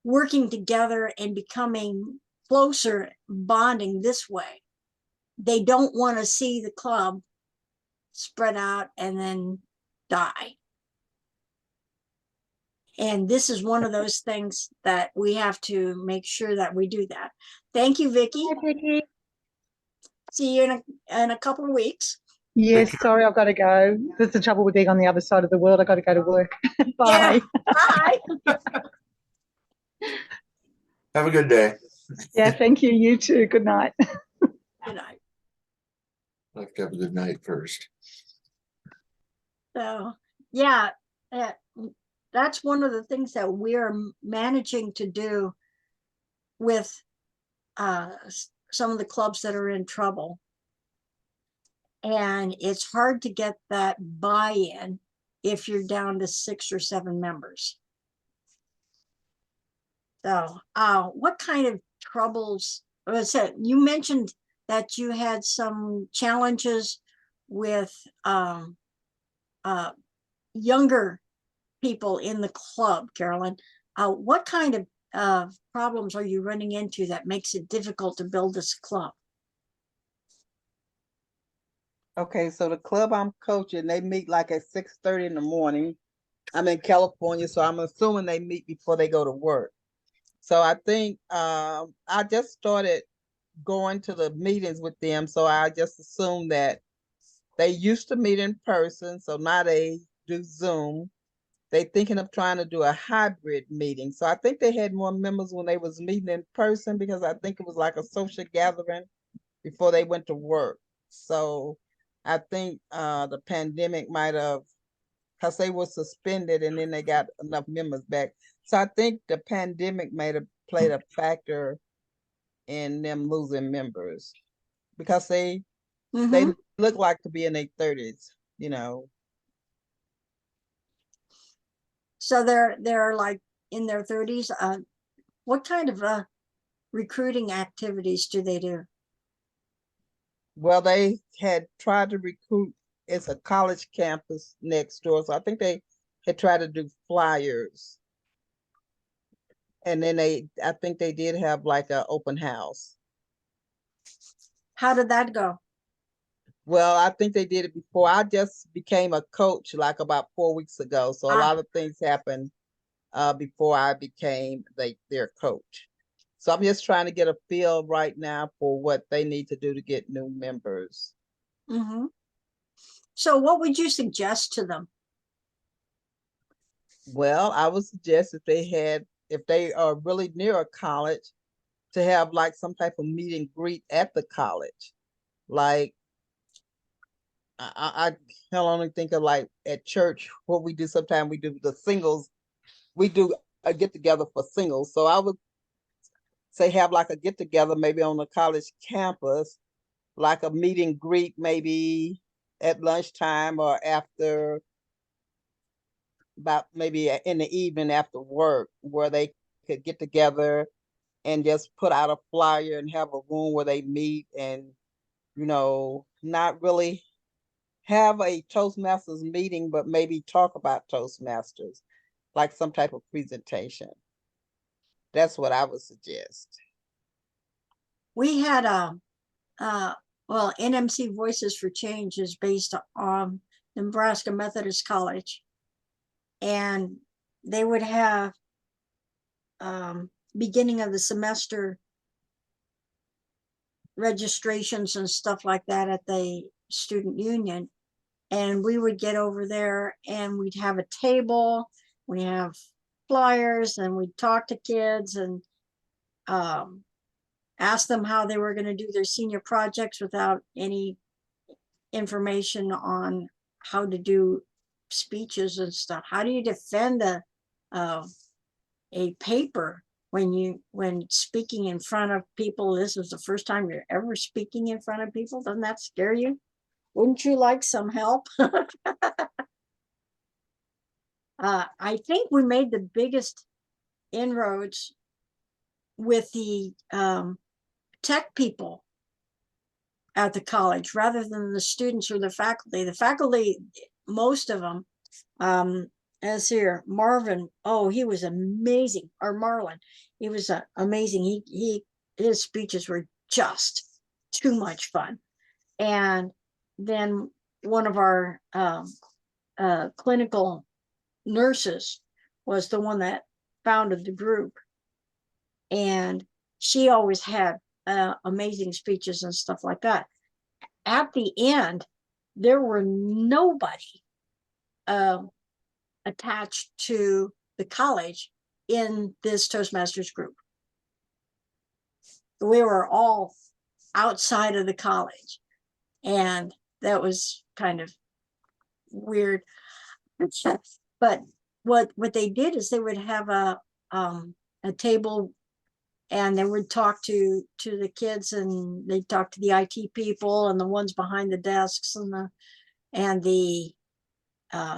working together and becoming closer, bonding this way, they don't want to see the club spread out and then die. And this is one of those things that we have to make sure that we do that. Thank you, Vicky. Hi, Vicky. See you in a couple of weeks. Yes, sorry, I've got to go. That's the trouble with being on the other side of the world. I've got to go to work. Bye. Bye. Have a good day. Yeah, thank you. You too. Good night. Good night. I'd like to have a good night first. So, yeah, that's one of the things that we're managing to do with some of the clubs that are in trouble. And it's hard to get that buy-in if you're down to 6 or 7 members. So, what kind of troubles? You mentioned that you had some challenges with younger people in the club, Carolyn. What kind of problems are you running into that makes it difficult to build this club? Okay, so the club I'm coaching, they meet like at 6:30 in the morning. I'm in California, so I'm assuming they meet before they go to work. So I think I just started going to the meetings with them, so I just assumed that they used to meet in person, so now they do Zoom. They thinking of trying to do a hybrid meeting. So I think they had more members when they was meeting in person, because I think it was like a social gathering before they went to work. So I think the pandemic might have, because they were suspended and then they got enough members back. So I think the pandemic might have played a factor in them losing members, because they look like to be in their 30s, So they're like in their 30s. What kind of recruiting activities do they do? Well, they had tried to recruit. It's a college campus next door, so I think they had tried to do flyers. And then I think they did have like an open house. How did that go? Well, I think they did it before. I just became a coach like about 4 weeks ago. So a lot of things happened before I became their coach. So I'm just trying to get a feel right now for what they need to do to get new members. So what would you suggest to them? Well, I would suggest if they are really near a college, to have like some type of meet and greet at the college. Like I can only think of like at church, what we do sometimes we do the singles, we do a get together for singles. So I would say have like a get together maybe on the college campus, like a meet and greet maybe at lunchtime or after, about maybe in the evening after work, where they could get together and just put out a flyer and have a room where they meet and, not really have a Toastmasters meeting, but maybe talk about Toastmasters, like some type of presentation. That's what I would suggest. We had well, NMC Voices for Change is based on Nebraska Methodist College. And they would have beginning of the semester registrations and stuff like that at the student union. And we would get over there and we'd have a table, we have flyers, and we'd talk to kids and ask them how they were going to do their senior projects without any information on how to do speeches and stuff. How do you defend a paper when speaking in front of people? This is the first time you're ever speaking in front of people. Doesn't that scare you? Wouldn't you like some help? I think we made the biggest inroads with the tech people at the college rather than the students or the faculty. The faculty, most of them, as here, Marvin, oh, he was amazing. Or Marlon, he was amazing. His speeches were just too much fun. And then one of our clinical nurses was the one that founded the group, and she always had amazing speeches and stuff like that. At the end, there were nobody attached to the college in this Toastmasters group. We were all outside of the college, and that was kind of weird. But what they did is they would have a table, and they would talk to the kids, and they'd talk to the IT people and the ones behind the desks and the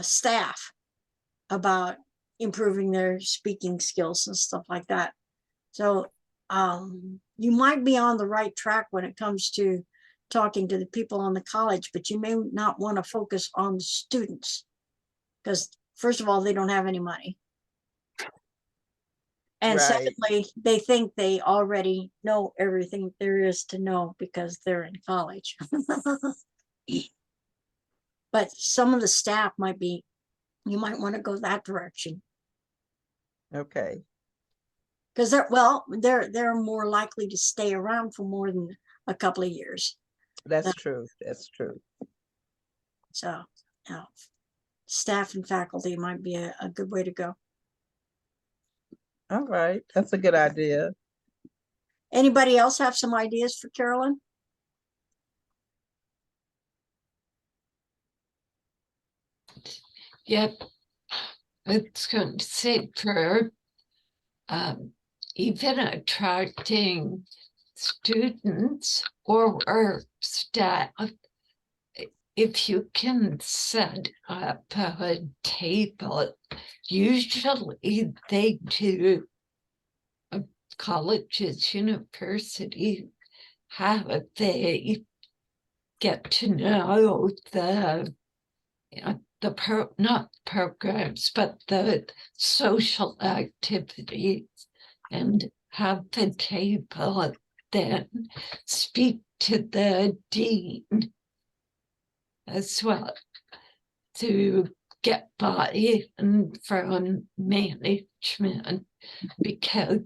staff about improving their speaking skills and stuff like that. So you might be on the right track when it comes to talking to the people on the college, but you may not want to focus on the students, because first of all, they don't have any money. And Right. secondly, they think they already know everything there is to know because they're in college. But some of the staff you might want to go that direction, Okay. because they're more likely to stay around for more than a couple of years. That's true. That's true. So, staff and faculty might be a good way to go. All right. That's a good idea. Anybody else have some ideas for Carolyn? Yep. It's going to say for even attracting students or staff, if you can set up a table, usually they do, colleges, universities, they get to know not programs, but the social activities, and have the table then speak to the dean as well to get buy-in from management, because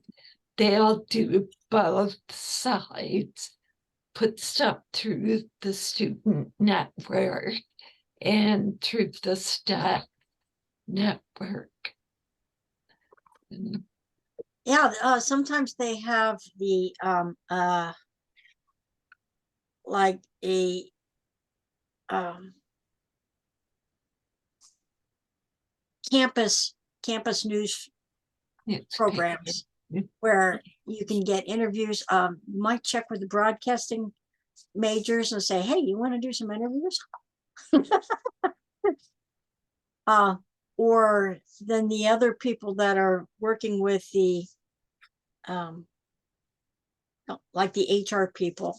they'll do both sides, put stuff through the student network and through the staff network. Yeah, sometimes they have the like a um campus news It's programs Yeah. where you can get interviews. Might check with the broadcasting majors and say, hey, you want to do some interviews? uh, or then the other people that are working with the um, like the HR people,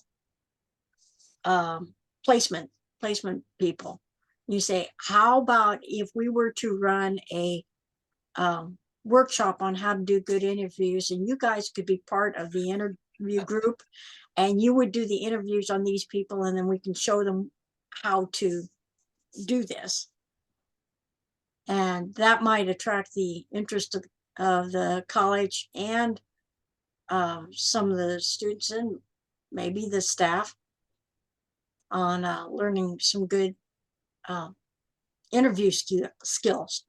um, placement people. You say, how about if we were to run a workshop on how to do good interviews, and you guys could be part of the interview group, and you would do the interviews on these people, and then we can show them how to do this. And that might attract the interest of the college and some of the students and maybe the staff on learning some good interview skills.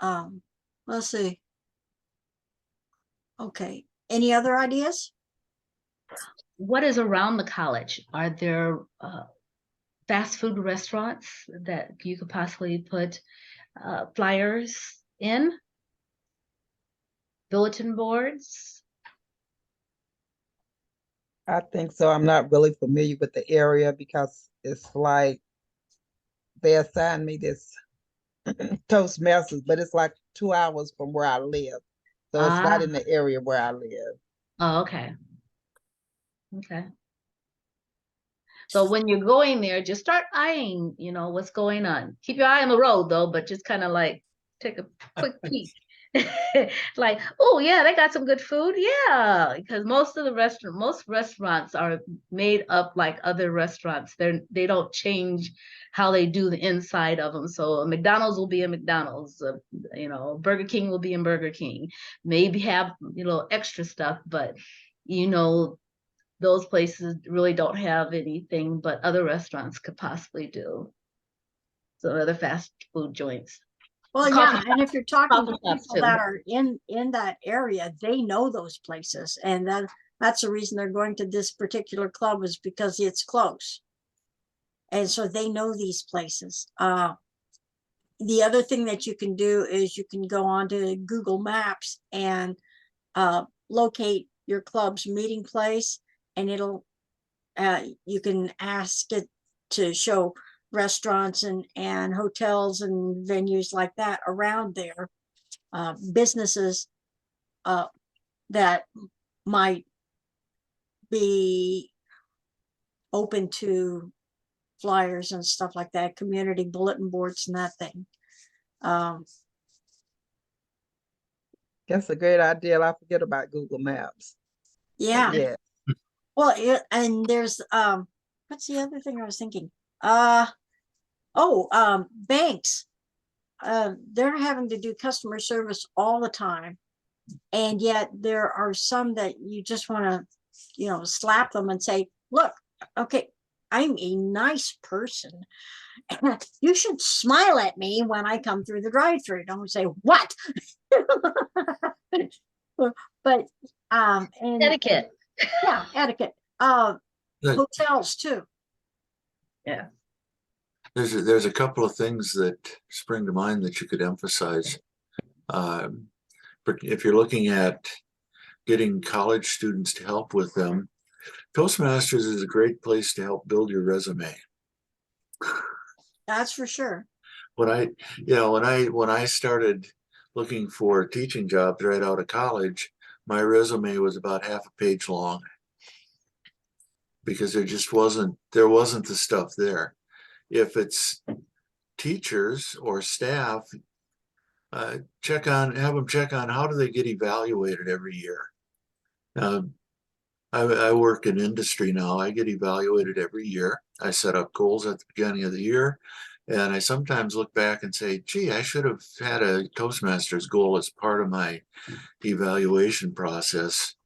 Let's see. Okay. Any other ideas? What is around the college? Are there fast food restaurants that you could possibly put flyers in? Bulletin boards? I think so. I'm not really familiar with the area because it's like they assigned me this Toastmasters, but it's like 2 hours from where I live. So it's not Ah, in the area where I live. oh, okay. Okay. So when you're going there, just start eyeing, what's going on. Keep your eye on the road though, but just kind of like take a quick peek. Like, oh yeah, they got some good food. Yeah, because most restaurants are made up like other restaurants. They don't change how they do the inside of them. So a McDonald's will be a McDonald's, Burger King will be in Burger King. Maybe have extra stuff, but those places really don't have anything but other restaurants could possibly do. So other fast food joints. Well, Coffee yeah, and if you're talking to coffee shops people too. that are in that area, they know those places, and that's the reason they're going to this particular club is because it's close, and so they know these places. The other thing that you can do is you can go onto Google Maps and locate your club's meeting place, and you can ask it to show restaurants and hotels and venues like that around there, businesses that might be open to flyers and stuff like that, community bulletin boards and that thing. That's a great idea. I forget about Google Maps. Yeah. Yeah. Well, and there's what's the other thing I was thinking? Banks. They're having to do customer service all the time, and yet there are some that you just want to, slap them and say, "Look, okay, I'm a nice person. You should smile at me when I come through the drive-through. Don't say what." But and Etiquette. yeah, etiquette. Look, Hotels too. Yeah. there's a couple of things that spring to mind that you could emphasize. If you're looking at getting college students to help with them, Toastmasters is a great place to help build your resume. That's for sure. When I started looking for teaching jobs right out of college, my resume was about half a page long because there wasn't the stuff there. If it's teachers or staff, have them check on how do they get evaluated every year. I work in industry now. I get evaluated every year. I set up goals at the beginning of the year. And I sometimes look back and say, gee, I should have had a Toastmasters goal as part of my evaluation process,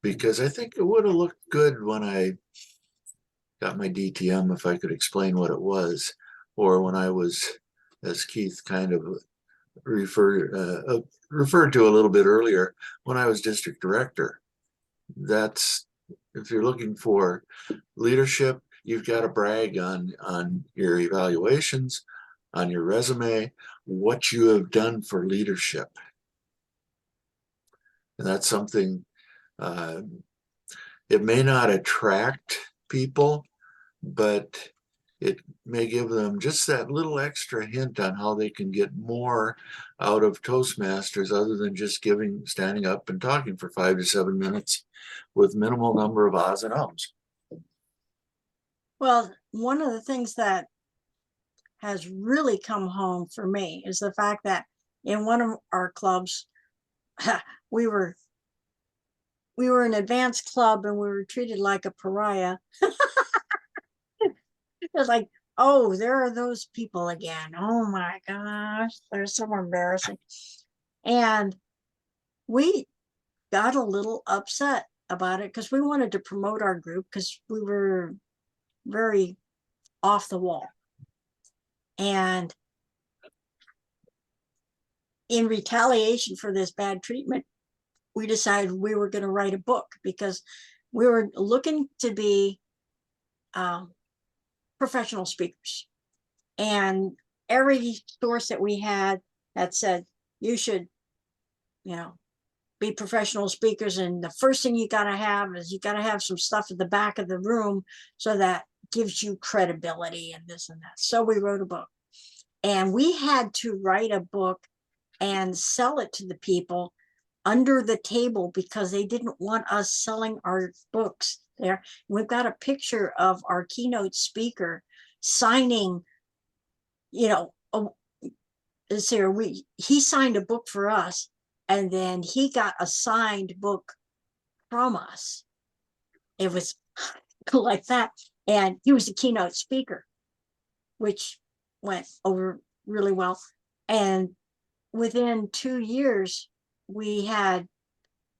because I think it would have looked good when I got my DTM if I could explain what it was, or when I was, as Keith kind of referred to a little bit earlier when I was district director. That's, if you're looking for leadership, you've got to brag on your evaluations, on your resume, what you have done for leadership. And that's something, it may not attract people, but it may give them just that little extra hint on how they can get more out of Toastmasters other than just standing up and talking for 5 to 7 minutes with minimal number of ahs and ums. Well, one of the things that has really come home for me is the fact that in one of our clubs, we were an advanced club and we were treated like a pariah. It's like, oh, there are those people again. Oh my gosh, they're so embarrassing. And we got a little upset about it because we wanted to promote our group because we were very off the wall. And in retaliation for this bad treatment, we decided we were going to write a book because we were looking to be professional speakers. And every source that we had said, you should, be professional speakers. And the first thing you got to have is you got to have some stuff at the back of the room so that gives you credibility and this and that. So we wrote a book. And we had to write a book and sell it to the people under the table because they didn't want us selling our books there. We've got a picture of our keynote speaker signing, he signed a book for us, and then he got a signed book from us. It was like that. And he was the keynote speaker, which went over really well. And within 2 years, we had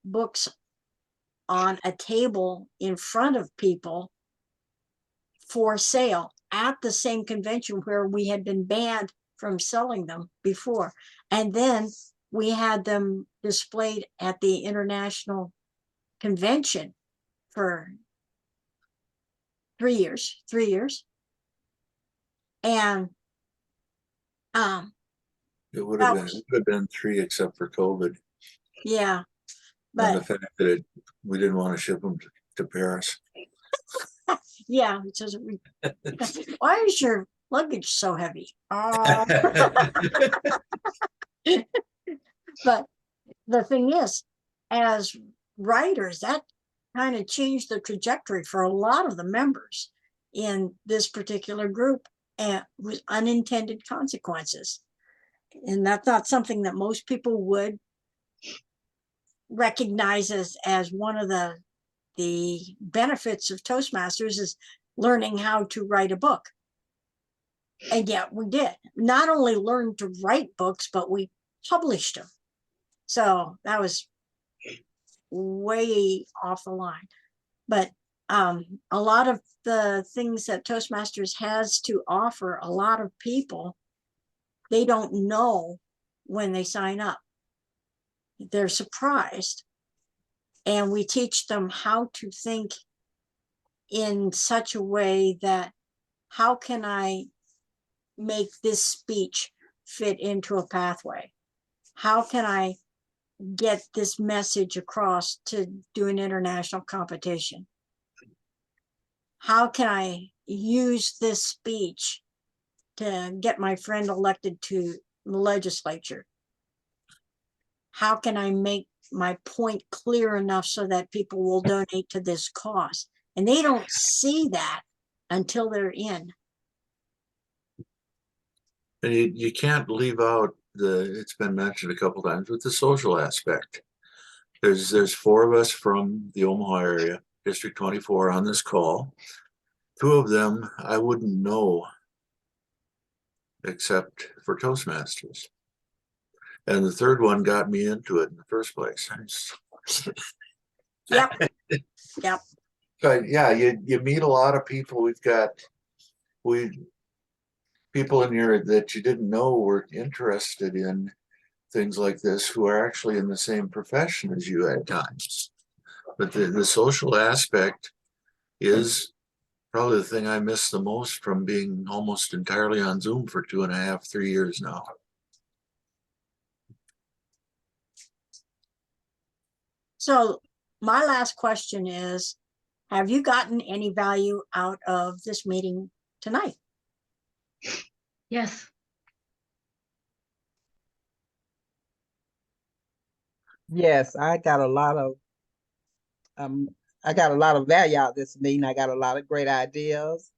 books on a table in front of people for sale at the same convention where we had been banned from selling them before. And then we had them displayed at the international convention for 3 years. And it would have been 3 except for COVID. Yeah. And But the fact that we didn't want to ship them to Paris. yeah, it says, why is your luggage so heavy? But the thing is, as writers, that kind of changed the trajectory for a lot of the members in this particular group, and with unintended consequences. And that's not something that most people would recognize as one of the benefits of Toastmasters is learning how to write a book. And yet we did not only learn to write books, but we published them. So that was way off the line. But a lot of the things that Toastmasters has to offer a lot of people, they don't know when they sign up. They're surprised. And we teach them how to think in such a way that, how can I make this speech fit into a pathway? How can I get this message across to do an international competition? How can I use this speech to get my friend elected to the legislature? How can I make my point clear enough so that people will donate to this cause? And they don't see that until they're in. And you can't leave out it's been mentioned a couple times, with the social aspect. There's 4 of us from the Omaha area, District 24, on this call. 2 of them I wouldn't know except for Toastmasters. And the 3rd one got me into it in the first place. Yep. Yep. But yeah, you meet a lot of people. People in here that you didn't know were interested in things like this who are actually in the same profession as you at times. But the social aspect is probably the thing I miss the most from being almost entirely on Zoom for 2.5, 3 years now. So my last question is, have you gotten any value out of this meeting tonight? Yes. Yes, I got a lot of value out of this meeting. I got a lot of great ideas.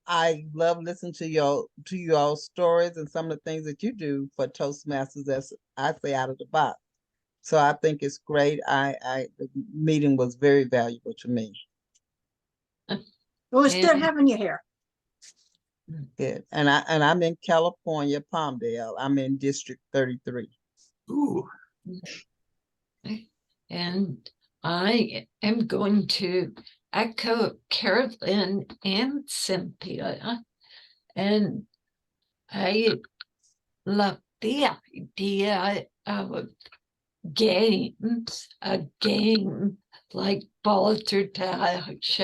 I love listening to your stories and some of the things that you do for Toastmasters, as I say, out of the box. So I think it's great. The meeting was very valuable to me. It was good And- having you here. Good. And I'm in California, Palmdale. I'm in District 33. Ooh, And I am going to echo Carolyn and Cynthia. And I love the idea of games, a game like balderdash.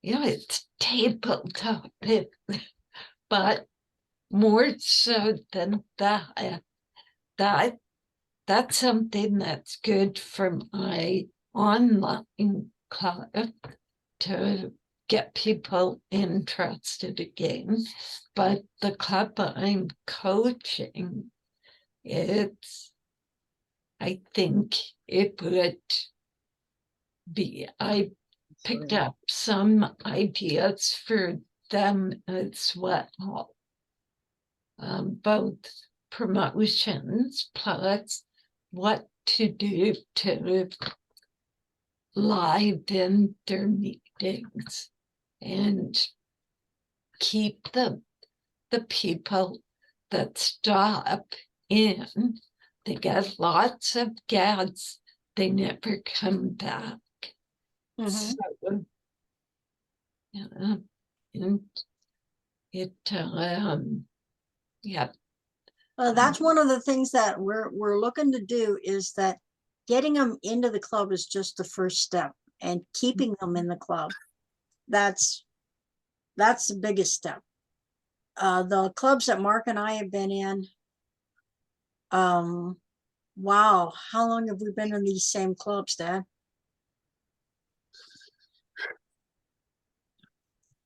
It's tabletop, but more so than that's something that's good for my online club to get people interested again. But the club I'm coaching, I think it would be, I picked up some ideas for them as well. Both promotions plus what to do to live in their meetings and keep the people that stop in. They get lots of gas, they never come back. Mhm. So, yeah, and it yeah. That's one of the things that we're looking to do, is that getting them into the club is just the first step, and keeping them in the club, that's the biggest step. The clubs that Mark and I have been in, wow, how long have we been in these same clubs, Dad?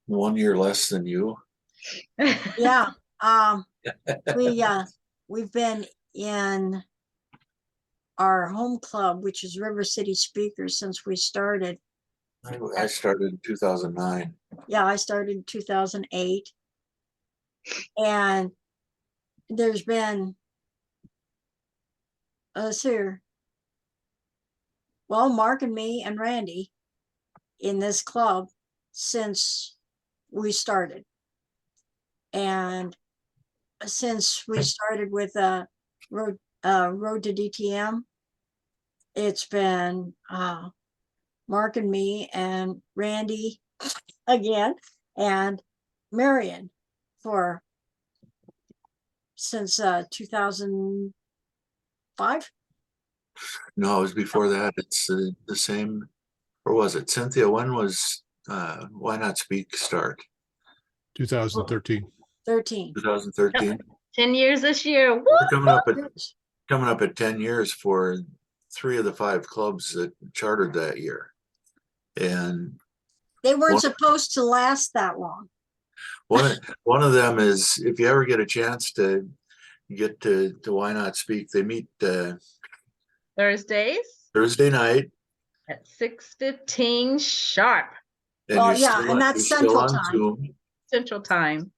1 year less than you. Yeah, we've been in our home club, which is River City Speakers, since we started. I started in 2009. Yeah, I started in 2008. And there's been, let's see here, well, Mark and me and Randy in this club since we started. And since we started with road to DTM, it's been Mark and me and Randy again, and Marion since 2005. No, it was before that. It's the same, or was it Cynthia? When was Why Not Speak start? 2013. 13. 2013. 10 years this year. Woo! We're coming up at 10 years for 3 of the 5 clubs that chartered that year. And They weren't Well- supposed to last that long. one of them is, if you ever get a chance to get to Why Not Speak, they meet Thursdays Thursday night. at 6:15 sharp And Well, you're yeah, still, and that's you're still Central on Time. Zoom. Central Time.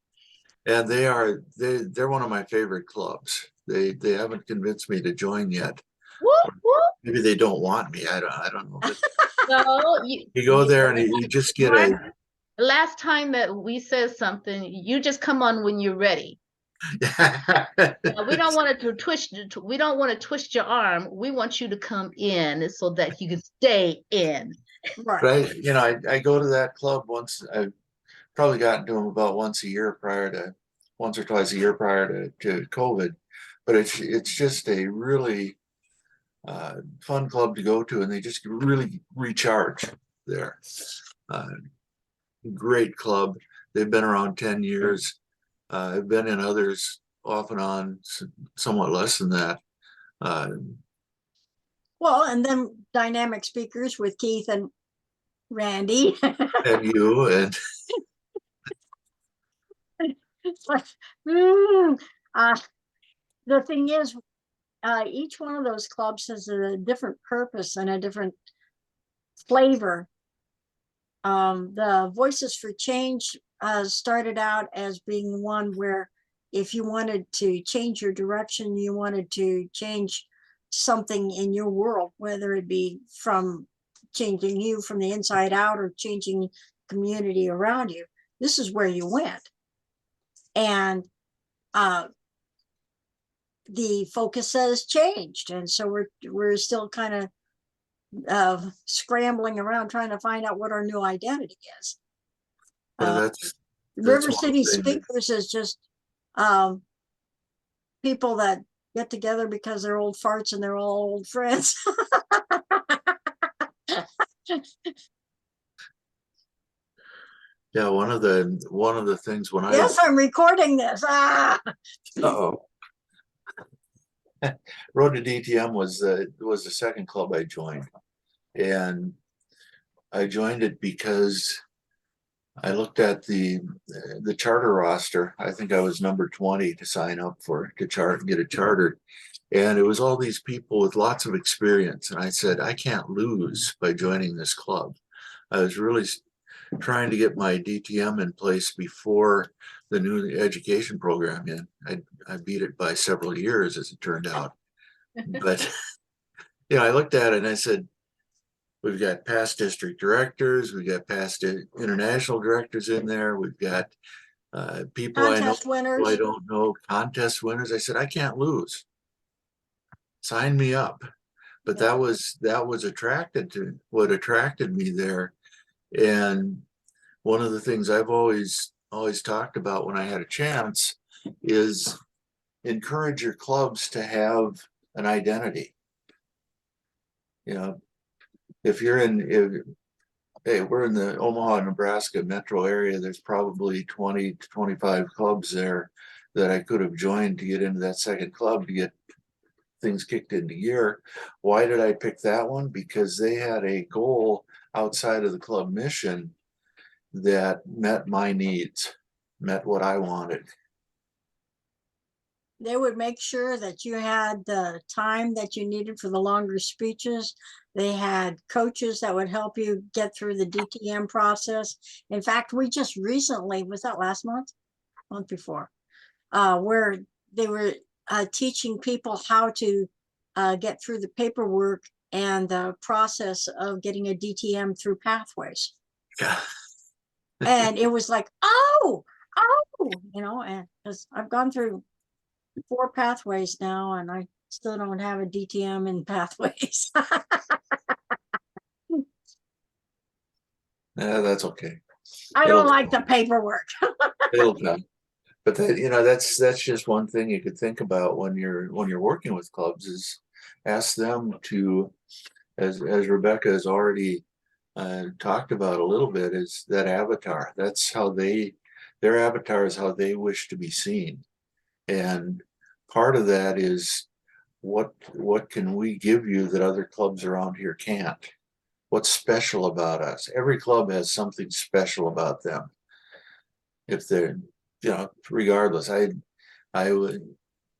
And they're one of my favorite clubs. They haven't convinced me to join yet. Whoop, whoop. Maybe they don't want me. I don't know. But So you go there and you just get a Mark, last time that we said something, you just come on when you're ready. We don't want to twist. We don't want to twist your arm. We want you to come in so that you can stay in. Right. But I go to that club once. I've probably gotten to them about once or twice a year prior to COVID. but it's just a really fun club to go to, and they just really recharge there. Great club. They've been around 10 years. I've been in others off and on, somewhat less than that. Well, and then dynamic speakers with Keith and Randy. And you and It's like, the thing is, each one of those clubs has a different purpose and a different flavor. The Voices for Change started out as being one where if you wanted to change your direction, you wanted to change something in your world, whether it be from changing you from the inside out or changing community around you, this is where you went. And the focus has changed, and so we're still kind of scrambling around trying to find out what our new identity is. that's River one City thing that- Speakers is just people that get together because they're old farts and they're all old friends. yeah, one of the things when Yes, I'm recording this. Uh-oh. Road to DTM was the second club I joined, and I joined it because I looked at the charter roster. I think I was number 20 to sign up for get it chartered, and it was all these people with lots of experience. And I said, I can't lose by joining this club. I was really trying to get my DTM in place before the new education program in. I beat it by several years, as it turned out. But I looked at it and I said, we've got past district directors, we've got past international directors in there, we've got people Contest I know, winners. people I don't know, contest winners. I said, I can't lose. Sign me up. But Yeah. that was what attracted me there. And one of the things I've always talked about when I had a chance is encourage your clubs to have an identity. If we're in the Omaha, Nebraska metro area, there's probably 20 to 25 clubs there that I could have joined to get into that second club to get things kicked into gear. Why did I pick that one? Because they had a goal outside of the club mission that met my needs, met what I wanted. They would make sure that you had the time that you needed for the longer speeches. They had coaches that would help you get through the DTM process. In fact, we just recently, was that last month before, where they were teaching people how to get through the paperwork and the process of getting a DTM through pathways. Yeah. And it was like, oh, and because I've gone through 4 pathways now and I still don't have a DTM in pathways. That's okay. I don't like the paperwork. It'll come. But that's just one thing you could think about when you're working with clubs, is ask them to, as Rebecca has already talked about a little bit, is that avatar. That's how their avatar is how they wish to be seen. And part of that is what can we give you that other clubs around here can't? What's special about us? Every club has something special about them. If they're, regardless,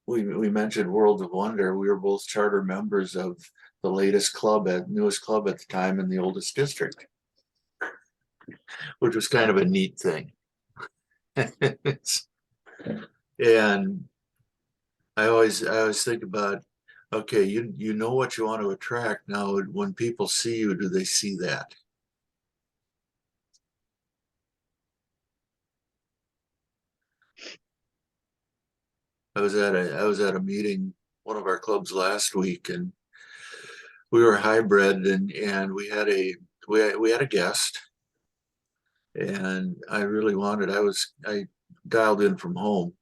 we mentioned World of Wonder. We were both charter members of the newest club at the time in the oldest district, which was kind of a neat thing. And I always think about, okay, you know what you want to attract. Now, when people see you, do they see that? I was at a meeting, one of our clubs last week, and we were hybrid, and we had a guest, and I really wanted. I dialed in from home,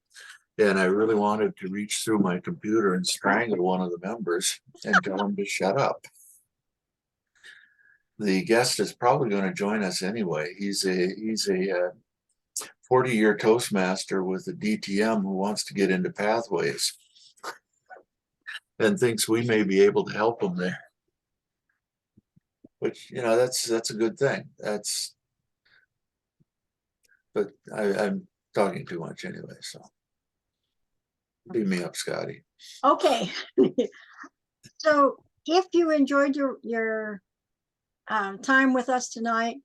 And I really wanted to reach through my computer and strangle one of the members and tell him to shut up. The guest is probably going to join us anyway. He's a 40-year Toastmaster with a DTM who wants to get into pathways and thinks we may be able to help him there. Which, you know, that's a good thing. But I'm talking too much anyway, so beat me up, Scotty. Okay. So if you enjoyed your time with us tonight,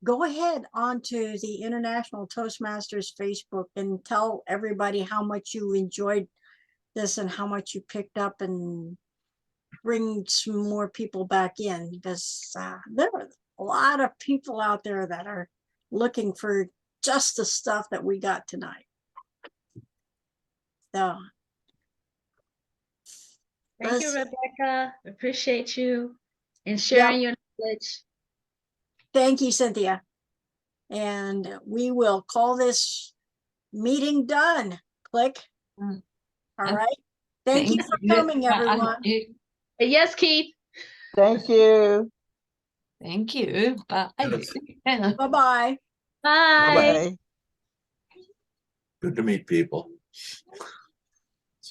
go ahead onto the International Toastmasters Facebook and tell everybody how much you enjoyed this and how much you picked up, and bring some more people back in, because there are a lot of people out there that are looking for just the stuff that we got tonight. So Thank you, Let's- Rebecca. Appreciate you and sharing your knowledge. thank you, Cynthia. And we will call this meeting done. Click. Mm. All Uh, right. Thank you for coming, everyone. Yes, Keith. Thank you. Thank you. Bye. Bye-bye. Bye. Bye-bye. Good to meet people.